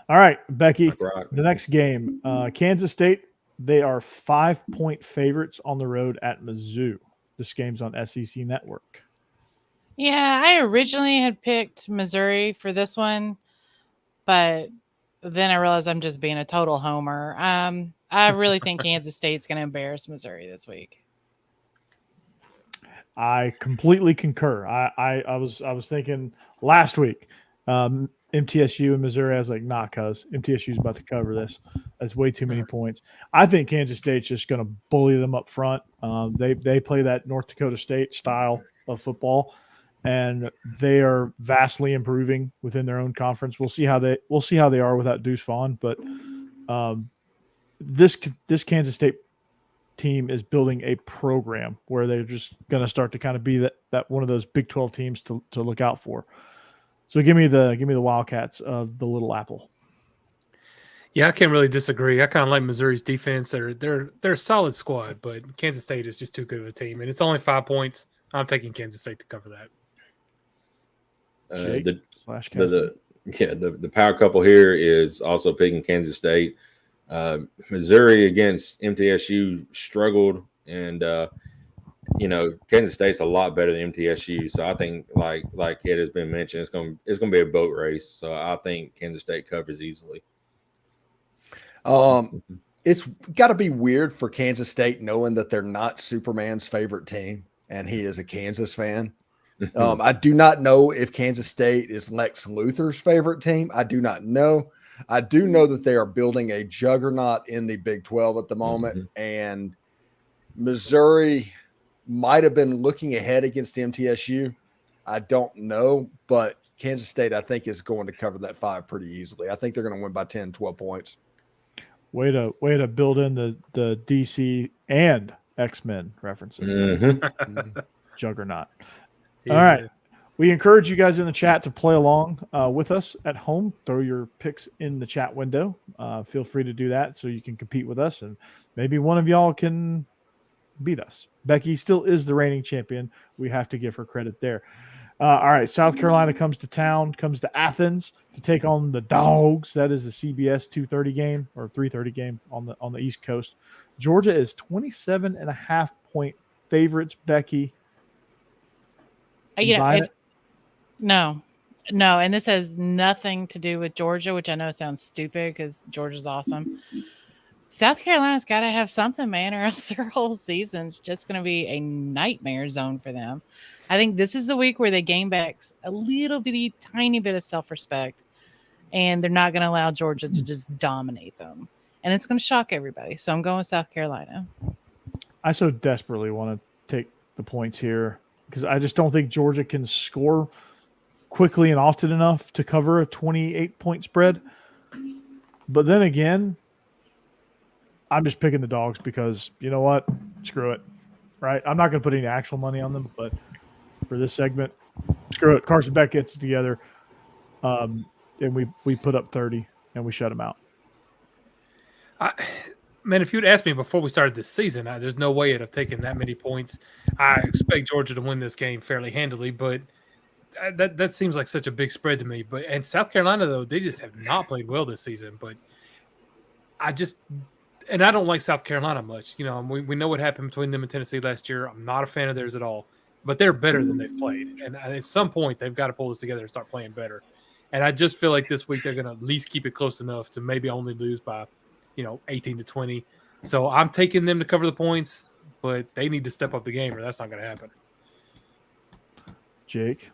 right, Becky, the next game, Kansas State, they are 5-point favorites on the road at Mizzou. This game's on SEC Network. Yeah, I originally had picked Missouri for this one, but then I realized I'm just being a total homer. I really think Kansas State's going to embarrass Missouri this week. I completely concur. I was thinking last week, MTSU and Missouri. I was like, nah, cuz MTSU's about to cover this. That's way too many points. I think Kansas State's just going to bully them up front. They play that North Dakota State style of football, and they are vastly improving within their own conference. We'll see how they are without Deuce Vaughn, but this Kansas State team is building a program where they're just going to start to kind of be that one of those Big 12 teams to look out for. So give me the Wildcats of the Little Apple. Yeah, I can't really disagree. I kind of like Missouri's defense. They're a solid squad, but Kansas State is just too good of a team, and it's only 5 points. I'm taking Kansas State to cover that. The power couple here is also picking Kansas State. Missouri against MTSU struggled, and Kansas State's a lot better than MTSU. So I think, like it has been mentioned, it's gonna be a boat race. So I think Kansas State covers easily. It's got to be weird for Kansas State knowing that they're not Superman's favorite team, and he is a Kansas fan. I do not know if Kansas State is Lex Luthor's favorite team. I do not know. I do know that they are building a juggernaut in the Big 12 at the moment, and Missouri might have been looking ahead against MTSU. I don't know, but Kansas State, I think, is going to cover that 5 pretty easily. I think they're going to win by 10, 12 points. Way to build in the DC and X-Men references. Juggernaut. Yeah. All right. We encourage you guys in the chat to play along with us at home. Throw your picks in the chat window. Feel free to do that so you can compete with us, and maybe one of y'all can beat us. Becky still is the reigning champion. We have to give her credit there. All right, South Carolina comes to Athens to take on the Dogs. That is the CBS 2:30 game or 3:30 game on the East Coast. Georgia is 27.5-point favorites. Becky, no, and this has nothing to do with Georgia, which I know sounds stupid because Georgia's awesome. South Carolina's got to have something, man, or else their whole season's just going to be a nightmare zone for them. I think this is the week where they gain back a little bitty, tiny bit of self-respect, and they're not going to allow Georgia to just dominate them. And it's going to shock everybody. So I'm going with South Carolina. I so desperately want to take the points here because I just don't think Georgia can score quickly and often enough to cover a 28-point spread. But then again, I'm just picking the Dogs because, you know what? Screw it, right? I'm not going to put any actual money on them, but for this segment, screw it. Carson Beck gets it together, and we put up 30, and we shut them out. Man, if you'd asked me before we started this season, there's no way I'd have taken that many points. I expect Georgia to win this game fairly handily, but that seems like such a big spread to me. And South Carolina, though, they just have not played well this season. But I don't like South Carolina much. You know, we know what happened between them and Tennessee last year. I'm not a fan of theirs at all. But they're better than they've played. And at some point, they've got to pull this together and start playing better. And I just feel like this week they're going to at least keep it close enough to maybe only lose by, 18 to 20. So I'm taking them to cover the points, but they need to step up the game or that's not going to happen. Jake?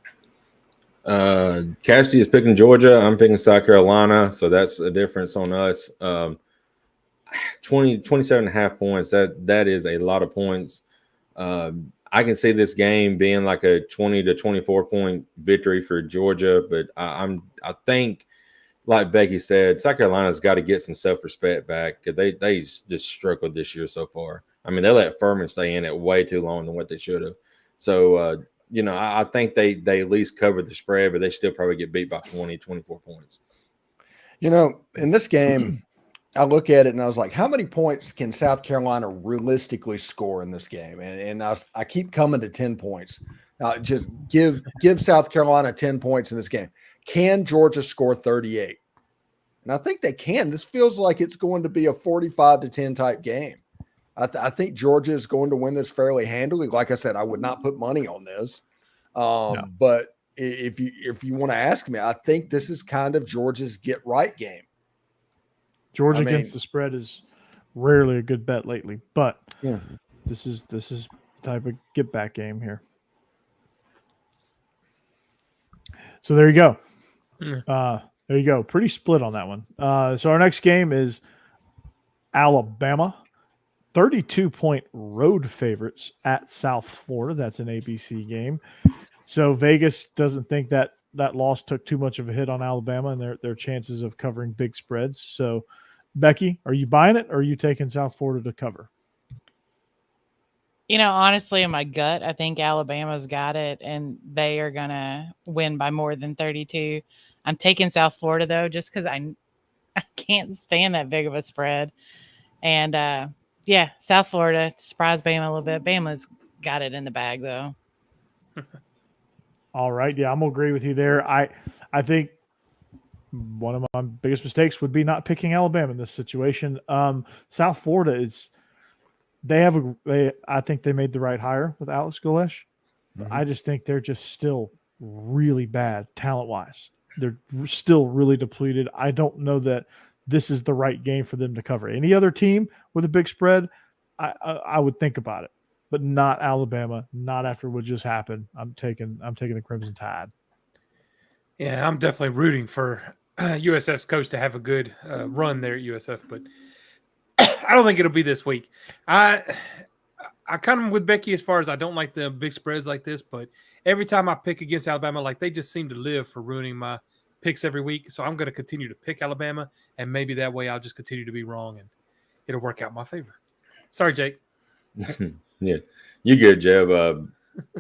Cassidy is picking Georgia. I'm picking South Carolina. So that's a difference on us. 27.5 points. That is a lot of points. I can see this game being like a 20 to 24 point victory for Georgia, but I think, like Becky said, South Carolina's got to get some self-respect back because they just struggled this year so far. I mean, they let Furman stay in it way too long than what they should have. So, I think they at least covered the spread, but they still probably get beat by 20, 24 points. In this game, I look at it and I was like, how many points can South Carolina realistically score in this game? And I keep coming to 10 points. Just give South Carolina 10 points in this game. Can Georgia score 38? And I think they can. This feels like it's going to be a 45-10 type game. I think Georgia is going to win this fairly handily. Like I said, I would not put money on this. No. But if you want to ask me, I think this is kind of Georgia's get right game. Georgia against the spread is rarely a good bet lately, but yeah, this is the type of get back game here. So there you go. There you go. Pretty split on that one. So our next game is Alabama, 32-point road favorites at South Florida. That's an ABC game. So Vegas doesn't think that loss took too much of a hit on Alabama and their chances of covering big spreads. So, Becky, are you buying it or are you taking South Florida to cover? Honestly, in my gut, I think Alabama's got it and they are going to win by more than 32. I'm taking South Florida, though, just because I can't stand that big of a spread. And, South Florida, surprise Bama a little bit. Bama's got it in the bag, though. All right. Yeah, I'm going to agree with you there. I think one of my biggest mistakes would be not picking Alabama in this situation. South Florida I think they made the right hire with Alex Golesh. Mm-hmm. I just think they're just still really bad talent-wise. They're still really depleted. I don't know that this is the right game for them to cover. Any other team with a big spread, I would think about it. But not Alabama, not after what just happened. I'm taking the Crimson Tide. Yeah, I'm definitely rooting for USF's coach to have a good run there at USF, but I don't think it'll be this week. I kind of with Becky as far as I don't like the big spreads like this, but every time I pick against Alabama, like they just seem to live for ruining my picks every week. So I'm going to continue to pick Alabama, and maybe that way I'll just continue to be wrong, and it'll work out in my favor. Sorry, Jake. Yeah, you good, Jeb.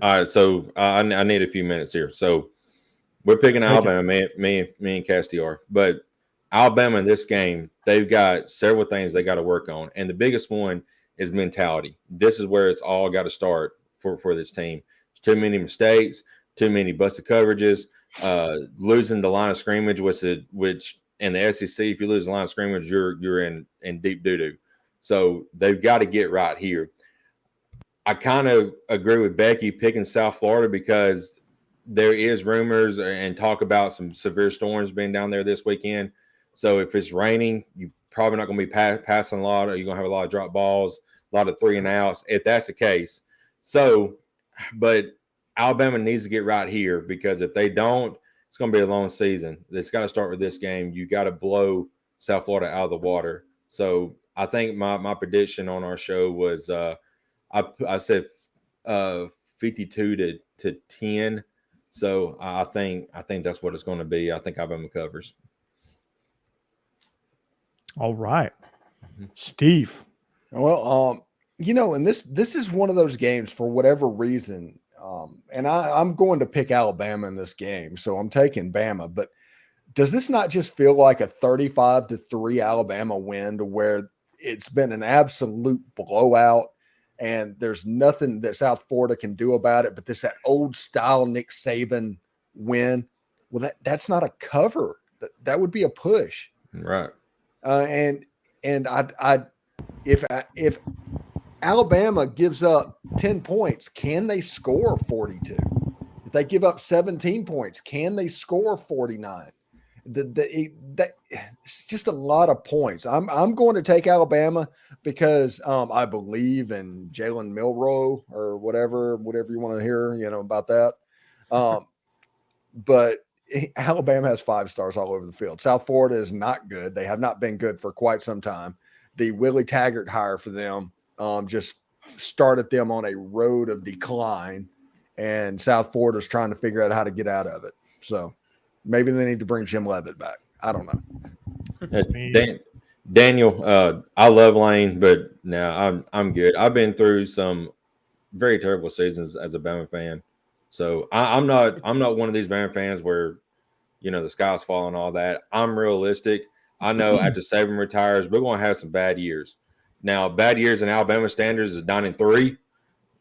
All right, so I need a few minutes here. So we're picking Alabama, me and Casty are. But Alabama in this game, they've got several things they got to work on. And the biggest one is mentality. This is where it's all got to start for this team. There's too many mistakes, too many busted coverages, losing the line of scrimmage, which in the SEC, if you lose the line of scrimmage, you're in deep doo-doo. So they've got to get right here. I kind of agree with Becky picking South Florida because there is rumors and talk about some severe storms being down there this weekend. So if it's raining, you're probably not going to be passing a lot, or you're going to have a lot of drop balls, a lot of 3-and-outs, if that's the case. So, but Alabama needs to get right here because if they don't, it's going to be a long season. It's got to start with this game. You got to blow South Florida out of the water. So I think my prediction on our show was I said 52 to 10. So I think that's what it's going to be. I think Alabama covers. All right, Steve. Well, and this is one of those games for whatever reason. And I'm going to pick Alabama in this game, so I'm taking Bama. But does this not just feel like a 35-3 Alabama win to where it's been an absolute blowout and there's nothing that South Florida can do about it? But that old style Nick Saban win. Well, that's not a cover. That would be a push, right? And if Alabama gives up 10 points, can they score 42? If they give up 17 points, can they score 49? It's just a lot of points. I'm going to take Alabama because I believe in Jalen Milroe or whatever you want to hear, about that. But Alabama has 5 stars all over the field. South Florida is not good. They have not been good for quite some time. The Willie Taggart hire for them just started them on a road of decline, and South Florida is trying to figure out how to get out of it. So maybe they need to bring Jim Leavitt back. I don't know. Daniel, I love Lane, but no, I'm good. I've been through some very terrible seasons as a Bama fan, so I'm not one of these Bama fans where the sky's falling, all that. I'm realistic. I know after Saban retires, we're going to have some bad years. Now, bad years in Alabama standards is 9-3.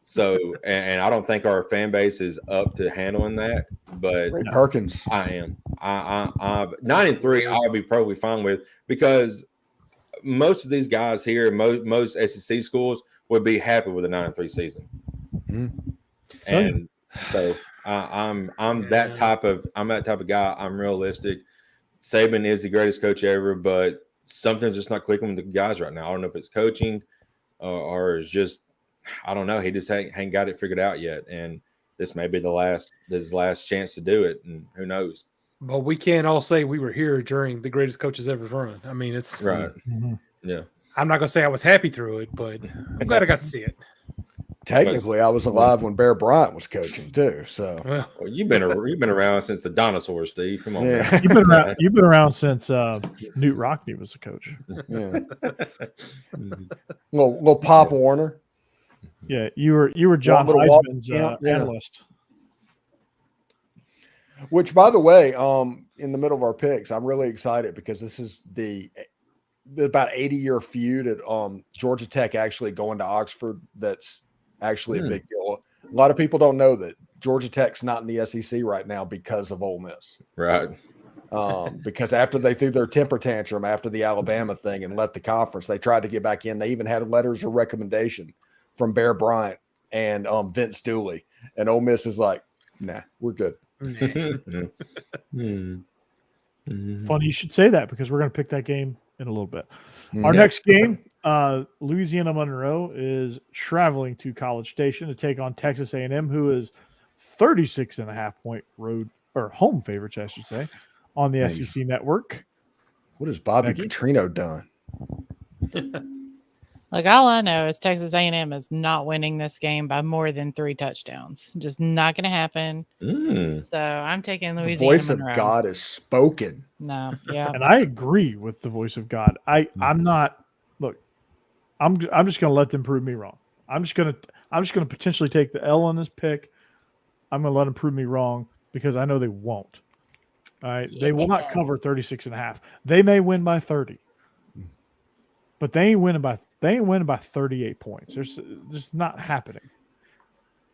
So, and I don't think our fan base is up to handling that. But Ray Perkins, I am. I 9-3. I'll be probably fine with, because most of these guys here, most SEC schools would be happy with a 9-3 season. Mm-hmm. And so I'm that type of guy. I'm realistic. Saban is the greatest coach ever, but something's just not clicking with the guys right now. I don't know if it's coaching or it's just, I don't know. He just ain't got it figured out yet. And this may be his last chance to do it. And who knows? But we can't all say we were here during the greatest coaches ever run. I mean, it's right. Mm-hmm. Yeah. I'm not going to say I was happy through it, but I'm glad I got to see it. Technically, I was alive when Bear Bryant was coaching too. So well, you've been around since the dinosaurs, Steve. Come on, yeah. You've been around since Newt Rockne was a coach. Yeah. little Pop Warner. Yeah, you were John Heisman's analyst. Which, by the way, in the middle of our picks, I'm really excited because this is the about 80-year feud at Georgia Tech actually going to Oxford. That's actually a big deal. A lot of people don't know that Georgia Tech's not in the SEC right now because of Ole Miss. Right. Because after they threw their temper tantrum after the Alabama thing and left the conference, they tried to get back in. They even had letters of recommendation from Bear Bryant and Vince Dooley. And Ole Miss is like, nah, we're good. Funny you should say that because we're going to pick that game in a little bit. Our next game, Louisiana Monroe is traveling to College Station to take on Texas A&M, who is 36.5-point road or home favorites, I should say, on the SEC network. What has Bobby Petrino done? Look, all I know is Texas A&M is not winning this game by more than 3 touchdowns. Just not going to happen. So I'm taking Louisiana. The voice Monroe. of God is spoken. No, yeah, and I agree with the voice of God. I'm not. Look, I'm just going to let them prove me wrong. I'm I'm just going to potentially take the L on this pick. I'm going to let them prove me wrong because I know they won't. All right. They will not cover 36.5. They may win by 30, but they ain't winning by 38 points. There's not happening.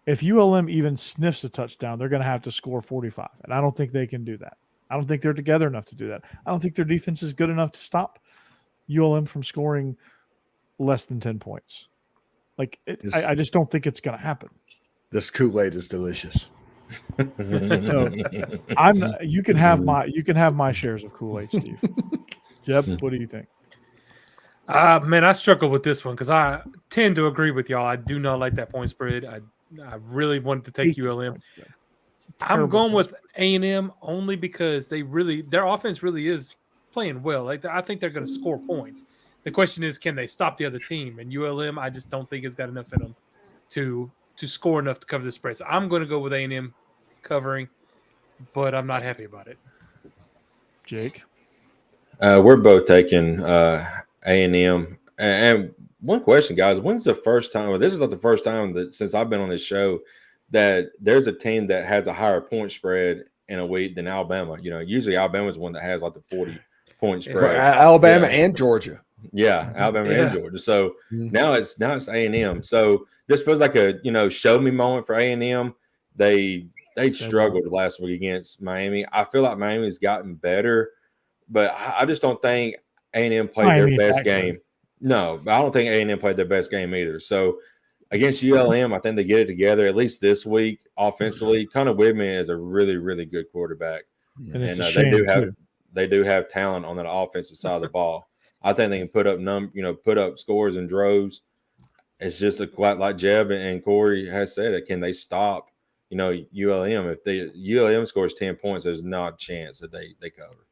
If ULM even sniffs a touchdown, they're going to have to score 45, and I don't think they can do that. I don't think they're together enough to do that. I don't think their defense is good enough to stop ULM from scoring less than 10 points. I just don't think it's going to happen. This Kool-Aid is delicious. So you can have my shares of Kool-Aid, Steve. Jeb, what do you think? Man, I struggle with this one because I tend to agree with y'all. I do not like that point spread. I really wanted to take ULM. I'm going with A&M only because their offense really is playing well. I think they're going to score points. The question is, can they stop the other team? And ULM, I just don't think it's got enough in them to score enough to cover the spread. So I'm going to go with A&M covering, but I'm not happy about it. Jake? We're both taking A&M. And one question, guys, when's the first time, well, this is not the first time that since I've been on this show that there's a team that has a higher point spread in a week than Alabama. Usually Alabama's the one that has like the 40-point spread. Alabama and Georgia. Yeah, Alabama and Georgia. So now it's A&M. So this feels like a show me moment for A&M. They struggled last week against Miami. I feel like Miami's gotten better, but I just don't think A&M played their best game. No, I don't think A&M played their best game either. So against ULM, I think they get it together at least this week offensively. Connor Whitman is a really, really good quarterback, and they do have talent on that offensive side of the ball. I think they can put up scores in droves. It's just like Jeb and Corey has said. Can they stop ULM? If ULM scores 10 points, there's not a chance that they cover.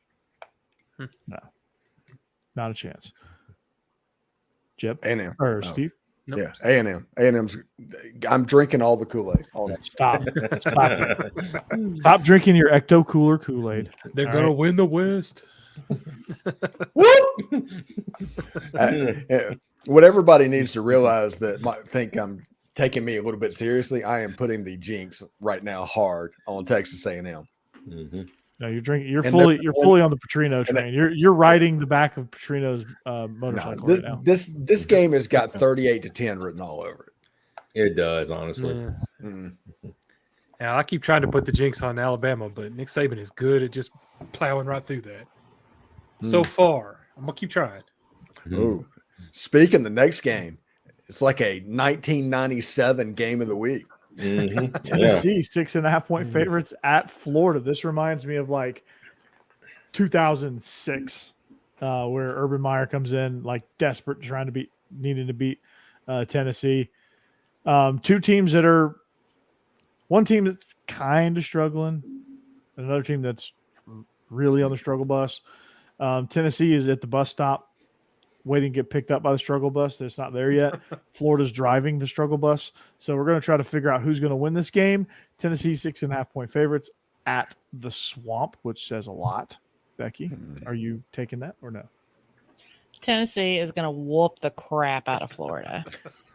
No, not a chance. Jeb? A&M. Or Steve? Nope. Yeah, A&M. A&M's. I'm drinking all the Kool-Aid. Stop drinking your Ecto Cooler Kool-Aid. They're going to win the West. What everybody needs to realize that might think I'm taking me a little bit seriously, I am putting the jinx right now hard on Texas A&M. Mm-hmm. No, you're drinking. You're fully on the Petrino train. You're riding the back of Petrino's motorcycle right now. This game has got 38-10 written all over it. It does, honestly. Yeah. Now, I keep trying to put the jinx on Alabama, but Nick Saban is good at just plowing right through that. So far, I'm gonna keep trying. Ooh. Speaking the next game, it's like a 1997 game of the week. Mm-hmm. Tennessee 6.5-point favorites at Florida. This reminds me of like 2006, where Urban Meyer comes in like desperate, needing to beat Tennessee. Two teams one team that's kind of struggling, and another team that's really on the struggle bus. Tennessee is at the bus stop, waiting to get picked up by the struggle bus. It's not there yet. Florida's driving the struggle bus. So we're going to try to figure out who's going to win this game. Tennessee 6.5-point favorites at the Swamp, which says a lot. Becky, are you taking that or no? Tennessee is going to whoop the crap out of Florida.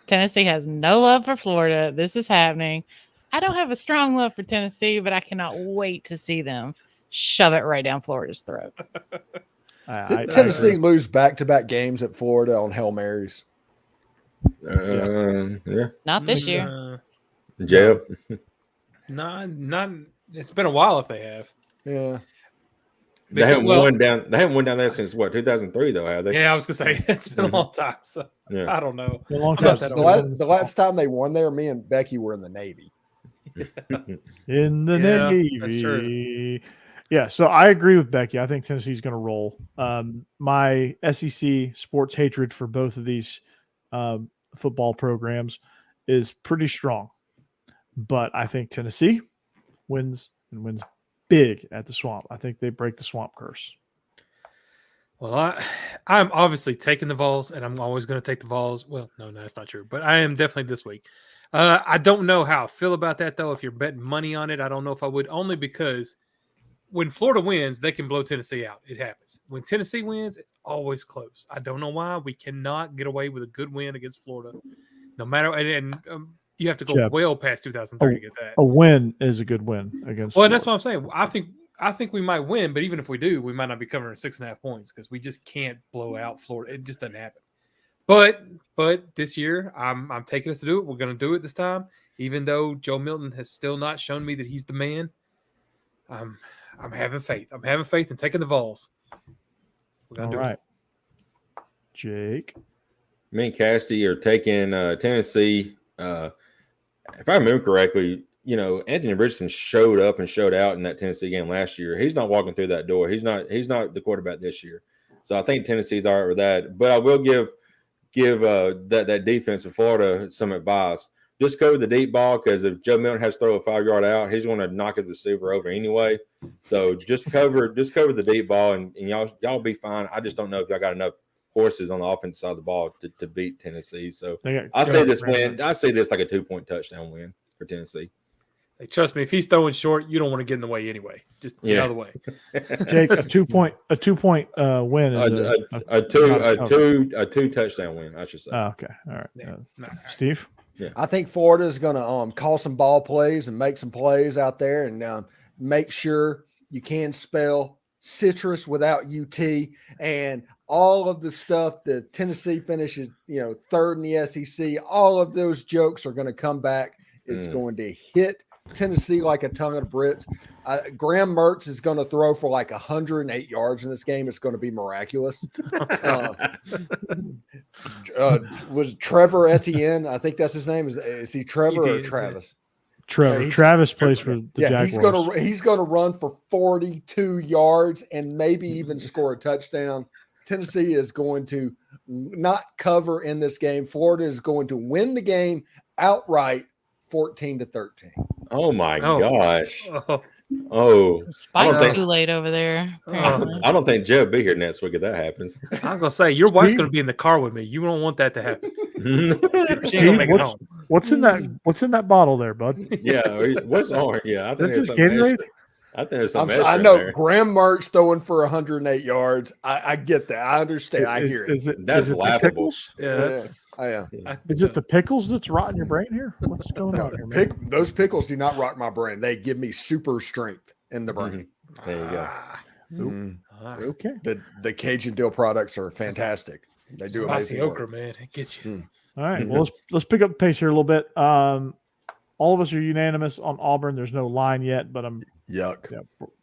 Tennessee has no love for Florida. This is happening. I don't have a strong love for Tennessee, but I cannot wait to see them shove it right down Florida's throat. Did Tennessee lose back-to-back games at Florida on Hail Marys? Yeah. Not this year. Jeb? Not. It's been a while if they have. Yeah. They haven't won down there since what, 2003 though, have they? Yeah, I was gonna say it's been a long time. So I don't know. A long time. The last time they won there, me and Becky were in the Navy. In the Navy. That's true. Yeah, so I agree with Becky. I think Tennessee's going to roll. My SEC sports hatred for both of these football programs is pretty strong. But I think Tennessee wins big at the Swamp. I think they break the Swamp curse. Well, I'm obviously taking the Vols, and I'm always going to take the Vols. Well, no, that's not true. But I am definitely this week. I don't know how I feel about that, though. If you're betting money on it, I don't know if I would, only because when Florida wins, they can blow Tennessee out. It happens. When Tennessee wins, it's always close. I don't know why. We cannot get away with a good win against Florida. No matter you have to go Jeb. well past 2003 to get that. A win is a good win against. Well, and that's Florida. what I'm saying. I think we might win, but even if we do, we might not be covering 6.5 points because we just can't blow out Florida. It just doesn't happen. But this year, I'm taking us to do it. We're going to do it this time, even though Joe Milton has still not shown me that he's the man. I'm having faith. I'm having faith in taking the Vols. We're going to do it. Jake. Me and Cassidy are taking Tennessee. If I remember correctly, Anthony Richardson showed up and showed out in that Tennessee game last year. He's not walking through that door. He's not the quarterback this year. So I think Tennessee's all right with that. But I will give that defense of Florida some advice. Just cover the deep ball because if Joe Milton has to throw a 5-yard out, he's going to knock the receiver over anyway. So just cover the deep ball and y'all be fine. I just don't know if y'all got enough horses on the offensive side of the ball to beat Tennessee. So I say this like a 2-point touchdown win for Tennessee. Hey, trust me, if he's throwing short, you don't want to get in the way anyway. Just get out of the way. Jake, a 2-point win is a two touchdown win, I should say. Oh, okay, all right. Yeah. Steve. Yeah. I think Florida is going to call some ball plays and make some plays out there and make sure you can spell citrus without UT and all of the stuff that Tennessee finishes, third in the SEC. All of those jokes are going to come back. It's going to hit Tennessee like a ton of Brits. Graham Mertz is going to throw for like 108 yards in this game. It's going to be miraculous. Was Trevor Etienne? I think that's his name. Is he Trevor or Travis? Trevor. Travis plays for the Jaguars. He's gonna run for 42 yards and maybe even score a touchdown. Tennessee is going to not cover in this game. Florida is going to win the game outright, 14-13. Oh my gosh! Oh, Spike Kool-Aid over there. I don't think Jeb will be here next week if that happens. I'm gonna say your wife's gonna be in the car with me. You don't want that to happen. Steve, what's in that bottle there, bud? Yeah, what's on? Yeah, I think that's his Gatorade. I think it's I know Graham Mertz throwing for 108 yards. I get that. I understand. I hear it. That's laughable. Is it the pickles that's rotting your brain here? What's going on here, man? Those pickles do not rot my brain. They give me super strength in the brain. There you go. Okay. The Cajun Dill products are fantastic. They do amazing okra, work. man. It gets you. All right. Well, let's pick up the pace here a little bit. All of us are unanimous on Auburn. There's no line yet, but I'm yuck.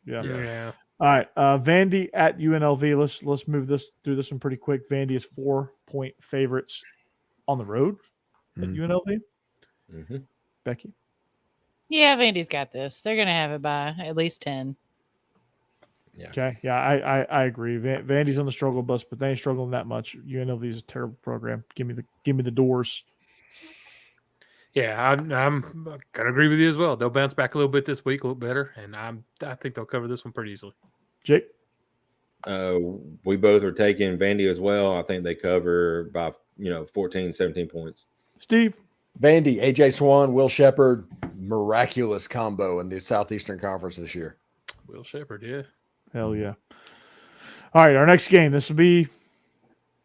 Yeah. All right. Vandy at UNLV. Let's move through this one pretty quick. Vandy is 4-point favorites on the road at UNLV. Becky. Yeah, Vandy's got this. They're gonna have it by at least 10. Yeah. Okay. Yeah, I agree. Vandy's on the struggle bus, but they ain't struggling that much. UNLV is a terrible program. Give me the doors. Yeah, I'm gonna agree with you as well. They'll bounce back a little bit this week, a little better, and I think they'll cover this one pretty easily. Jake. We both are taking Vandy as well. I think they cover by 14, 17 points. Steve. Vandy, AJ Swan, Will Shepherd, miraculous combo in the Southeastern Conference this year. Will Shepherd, yeah. Hell yeah. All right, our next game. This will be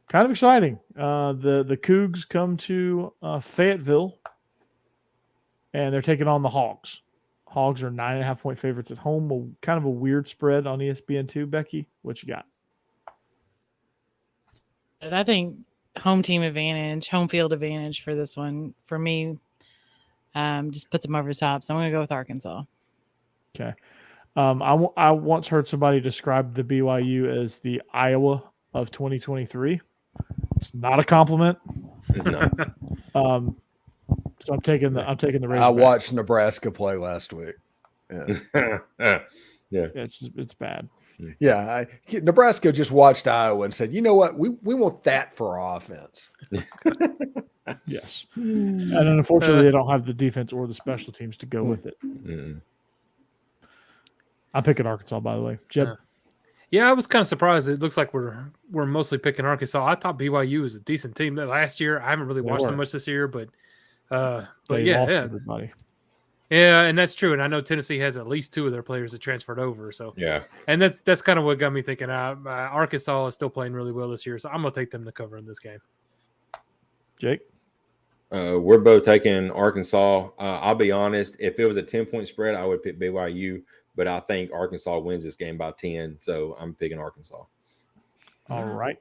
kind of exciting. The Cougs come to Fayetteville, and they're taking on the Hogs. Hogs are 9.5-point favorites at home. Kind of a weird spread on ESPN2. Becky, what you got? And I think home field advantage for this one. For me, just puts them over the top. So I'm going to go with Arkansas. Okay. I once heard somebody describe the BYU as the Iowa of 2023. It's not a compliment. No. So I'm taking the Razorbacks. I watched Nebraska play last week. Yeah. It's bad. Yeah, Nebraska just watched Iowa and said, "You know what? We want that for our offense." Yes, and unfortunately, they don't have the defense or the special teams to go with it. I'm picking Arkansas, by the way. Jeb. Yeah, I was kind of surprised. It looks like we're mostly picking Arkansas. I thought BYU was a decent team last year. I haven't really watched them much this year, but yeah, everybody. Yeah, and that's true. And I know Tennessee has at least 2 of their players that transferred over. So yeah, and that's kind of what got me thinking. Arkansas is still playing really well this year, so I'm gonna take them to cover in this game. Jake. We're both taking Arkansas. I'll be honest. If it was a 10-point spread, I would pick BYU, but I think Arkansas wins this game by 10, so I'm picking Arkansas. All right.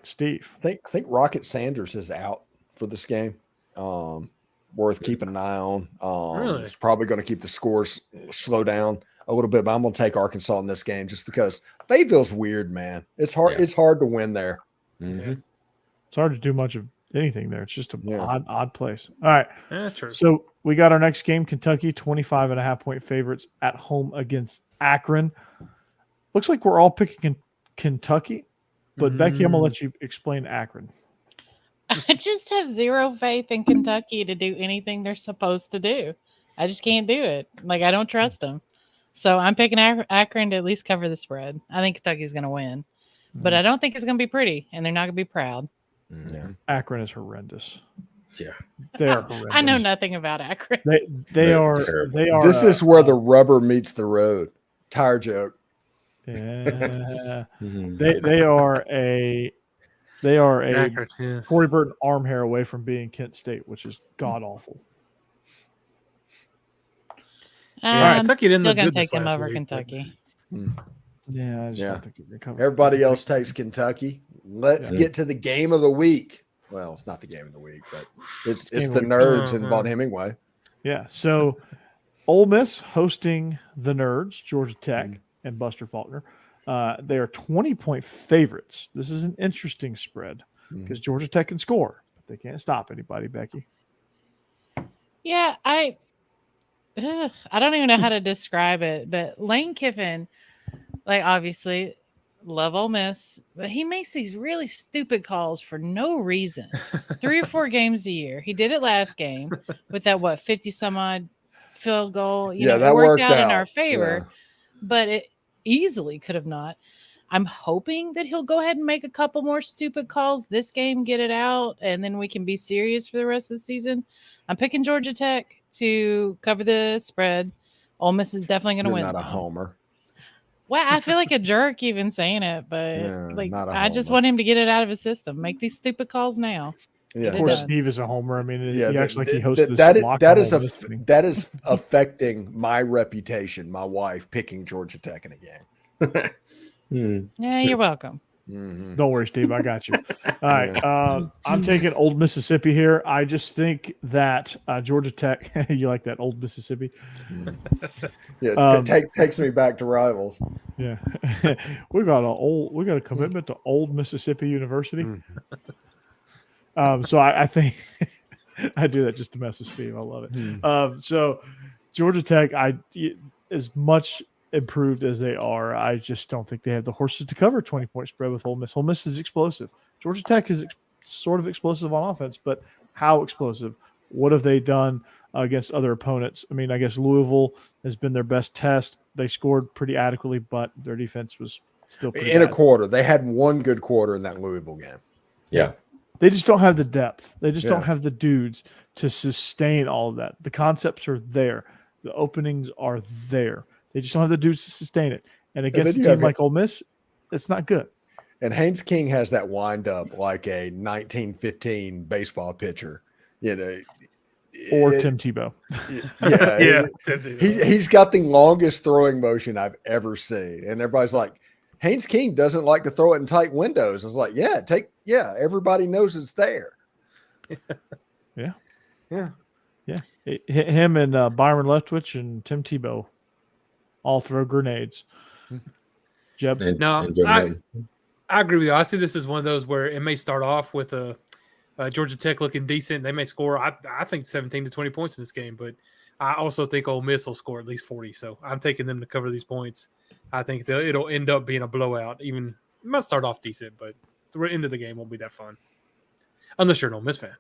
Steve. I think Rocket Sanders is out for this game. Worth keeping an eye on. Really? It's probably going to keep the scores slow down a little bit, but I'm going to take Arkansas in this game just because Fayetteville's weird, man. It's hard. Yeah. It's hard to win there. Mm-hmm. It's hard to do much of anything there. It's just an Yeah. odd place. All right. Yeah, true. So we got our next game, Kentucky, 25.5-point favorites at home against Akron. Looks like we're all picking Kentucky, but Becky, I'm going to let you explain Akron. I just have zero faith in Kentucky to do anything they're supposed to do. I just can't do it. Like, I don't trust them. So I'm picking Akron to at least cover the spread. I think Kentucky's going to win, but I don't think it's going to be pretty, and they're not going to be proud. Yeah. Akron is horrendous. Yeah. They are horrendous. I know nothing about Akron. They are. This is where the rubber meets the road. Tire joke. Yeah. Mm-hmm. They are a Accurate, yeah. Corey Burton arm hair away from being Kent State, which is god awful. I'm Kentucky didn't still look going to good take this them last over week, Kentucky. Yeah, I just Yeah. don't think they're covered. Everybody else takes Kentucky. Let's get to the game of the week. Well, it's not the game of the week, but it's game the of the week. Nerds in Vaughn Hemingway. Yeah. So Ole Miss hosting the Nerds, Georgia Tech, and Buster Faulkner. They are 20-point favorites. This is an interesting spread because Georgia Tech can score, but they can't stop anybody, Becky. Yeah, I don't even know how to describe it, but Lane Kiffin, like, obviously love Ole Miss, but he makes these really stupid calls for no reason. 3 or 4 games a year. He did it last game with that 50 some odd field goal. Yeah, It that worked out in out. our favor, but it easily could have not. I'm hoping that he'll go ahead and make a couple more stupid calls this game, get it out, and then we can be serious for the rest of the season. I'm picking Georgia Tech to cover the spread. Ole Miss is definitely going to You're win. not a though. homer. Well, I feel like a jerk even saying it, but Yeah, like not a I just homer. want him to get it out of his system. Make these stupid calls now. Yeah, Of course, done. Steve is a homer. I mean, yeah, he acts like he that- hosts that- this. that is that is affecting my reputation. My wife picking Georgia Tech in a game. Yeah, you're welcome. Mhm. Don't worry, Steve. I got you. All right. I'm taking Old Mississippi here. I just think that Georgia Tech, you like that Old Mississippi? Yeah, takes me back to rivals. Yeah. we got a commitment to Old Mississippi University. So I think I do that just to mess with Steve. I love it. So Georgia Tech, as much improved as they are, I just don't think they have the horses to cover a 20-point spread with Ole Miss. Ole Miss is explosive. Georgia Tech is sort of explosive on offense, but how explosive? What have they done against other opponents? I mean, I guess Louisville has been their best test. They scored pretty adequately, but their defense was still pretty In a bad. quarter, they had one good quarter in that Louisville game. Yeah. They just don't have the depth. They just Yeah. don't have the dudes to sustain all of that. The concepts are there. The openings are there. They just don't have the dudes to sustain it. And against a then you team have- like Ole Miss, it's not good. And Haynes King has that wind up like a 1915 baseball pitcher. You know, Or it- Tim Tebow. Yeah, Yeah. he's got the longest throwing motion I've ever seen, and everybody's like, Haynes King doesn't like to throw it in tight windows. I was like, everybody knows it's there. Him and Byron Leftwich and Tim Tebow all throw grenades. Jeb? No, I agree with you. I see this as one of those where it may start off with a Georgia Tech looking decent. They may score, I think, 17 to 20 points in this game, but I also think Ole Miss will score at least 40. So I'm taking them to cover these points. I think it'll end up being a blowout. Even it might start off decent, but the end of the game won't be that fun. Unless you're an Ole Miss fan.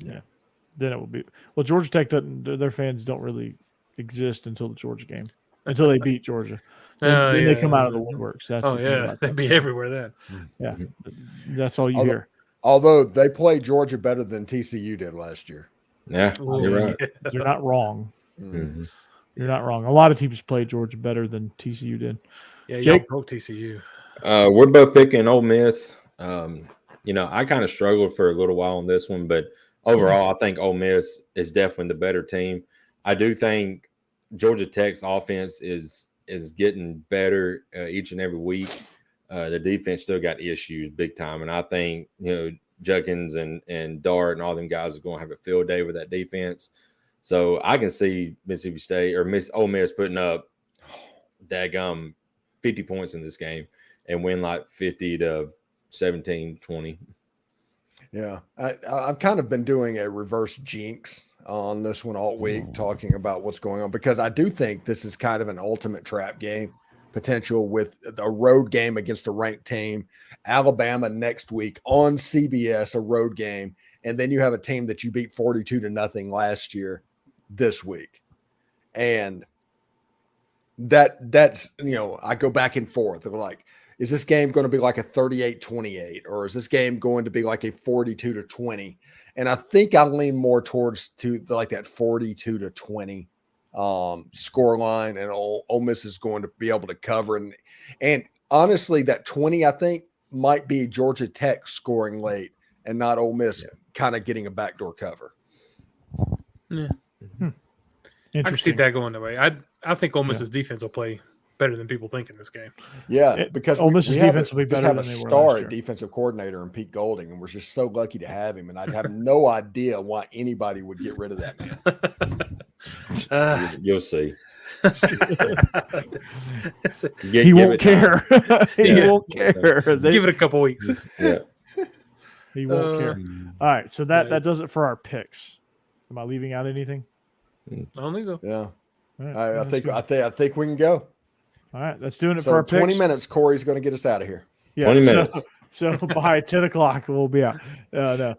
Then it will be. Well, Georgia Tech doesn't. Their fans don't really exist until the Georgia game, until they beat Georgia. Then they come out of the woodworks. That's the thing about they'd them. be everywhere then. Yeah, that's all you Although- hear. Although they played Georgia better than TCU did last year. Yeah, you're right. You're not wrong. Mm-hmm. You're not wrong. A lot of teams played Georgia better than TCU did. Yeah, y'all Jake? broke TCU. We're both picking Ole Miss. I kind of struggled for a little while on this one, but overall, I think Ole Miss is definitely the better team. I do think Georgia Tech's offense is getting better each and every week. The defense still got issues big time, and I think Judkins and Dart and all them guys are going to have a field day with that defense. So I can see Mississippi State or Ole Miss putting up daggum 50 points in this game and win like 50 to 17, 20. Yeah, I've kind of been doing a reverse jinx on this one all week, talking about what's going on, because I do think this is kind of an ultimate trap game potential with a road game against a ranked team. Alabama next week on CBS, a road game, and then you have a team that you beat 42-0 last year this week. And that's I go back and forth. They're like, is this game going to be like a 38-28, or is this game going to be like a 42-20? And I think I lean more towards like that 42-20 score line, and Ole Miss is going to be able to cover. And honestly, that 20, I think, might be Georgia Tech scoring late and not Ole Miss kind of getting a backdoor cover. Yeah. I can see that going the way. I think Ole Miss's defense will play better than people think in this game. Yeah, because Ole Miss's defense will be better than they they were star last year. Defensive coordinator in Pete Golding, and we're just so lucky to have him. And I'd have no idea why anybody would get rid of that man. You'll see. He won't care. He won't care. Give it a couple weeks. Yeah. He won't care. All right, so that does it for our picks. Am I leaving out anything? I don't think so. Yeah, Right, I think we can go. All right, that's doing it So for our 20 picks. minutes, Corey's going to get us out of here. Yeah, 20 minutes. So by 10 o'clock, we'll be out. No,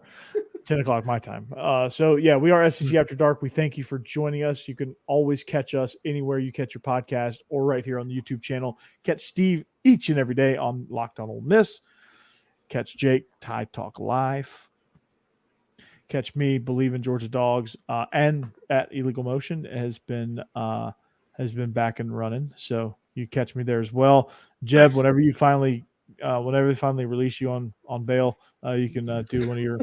10 o'clock my time. So, yeah, we are SEC After Dark. We thank you for joining us. You can always catch us anywhere you catch your podcast or right here on the YouTube channel. Catch Steve each and every day on Locked On Ole Miss. Catch Jake, Tide Talk Live. Catch me, Bleav In Georgia Dawgs, and at Illegal Motion has been back and running. So you catch me there as well. Jeb, Nice. whenever they finally release you on bail, you can do one of your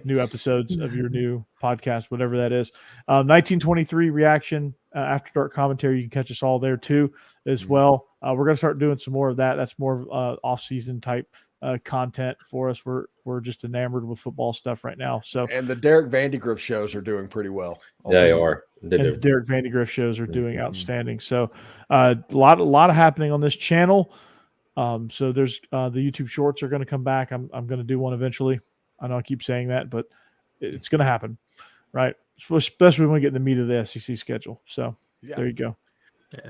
new episodes of your new podcast, whatever that is. 1923 reaction, After Dark commentary. You can catch us all there too, as well. We're going to start doing some more of that. That's more off-season type content for us. We're just enamored with football stuff right now. So, And the Derek Vandegrift shows are doing pretty well. They are. and the Derek Vandegrift shows are doing outstanding. So, a lot of happening on this channel. So there's the YouTube shorts are going to come back. I'm going to do one eventually. I know I keep saying that, but it's going to happen, right? Especially when we get in the meat of the SEC schedule. So there you go. Yeah.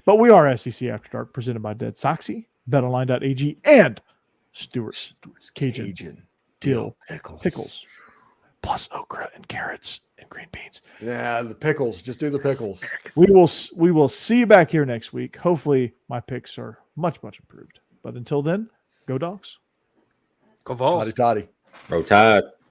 But we are SEC After Dark, presented by DeadSoxy, BetOnline.ag, and Stewart's Cajun Dill Pickles, plus okra and carrots and green beans. Yeah, the pickles. Just do the pickles. We will see you back here next week. Hopefully my picks are much improved. But until then, go Dogs. Go Vols. Toddy. Roll Tide.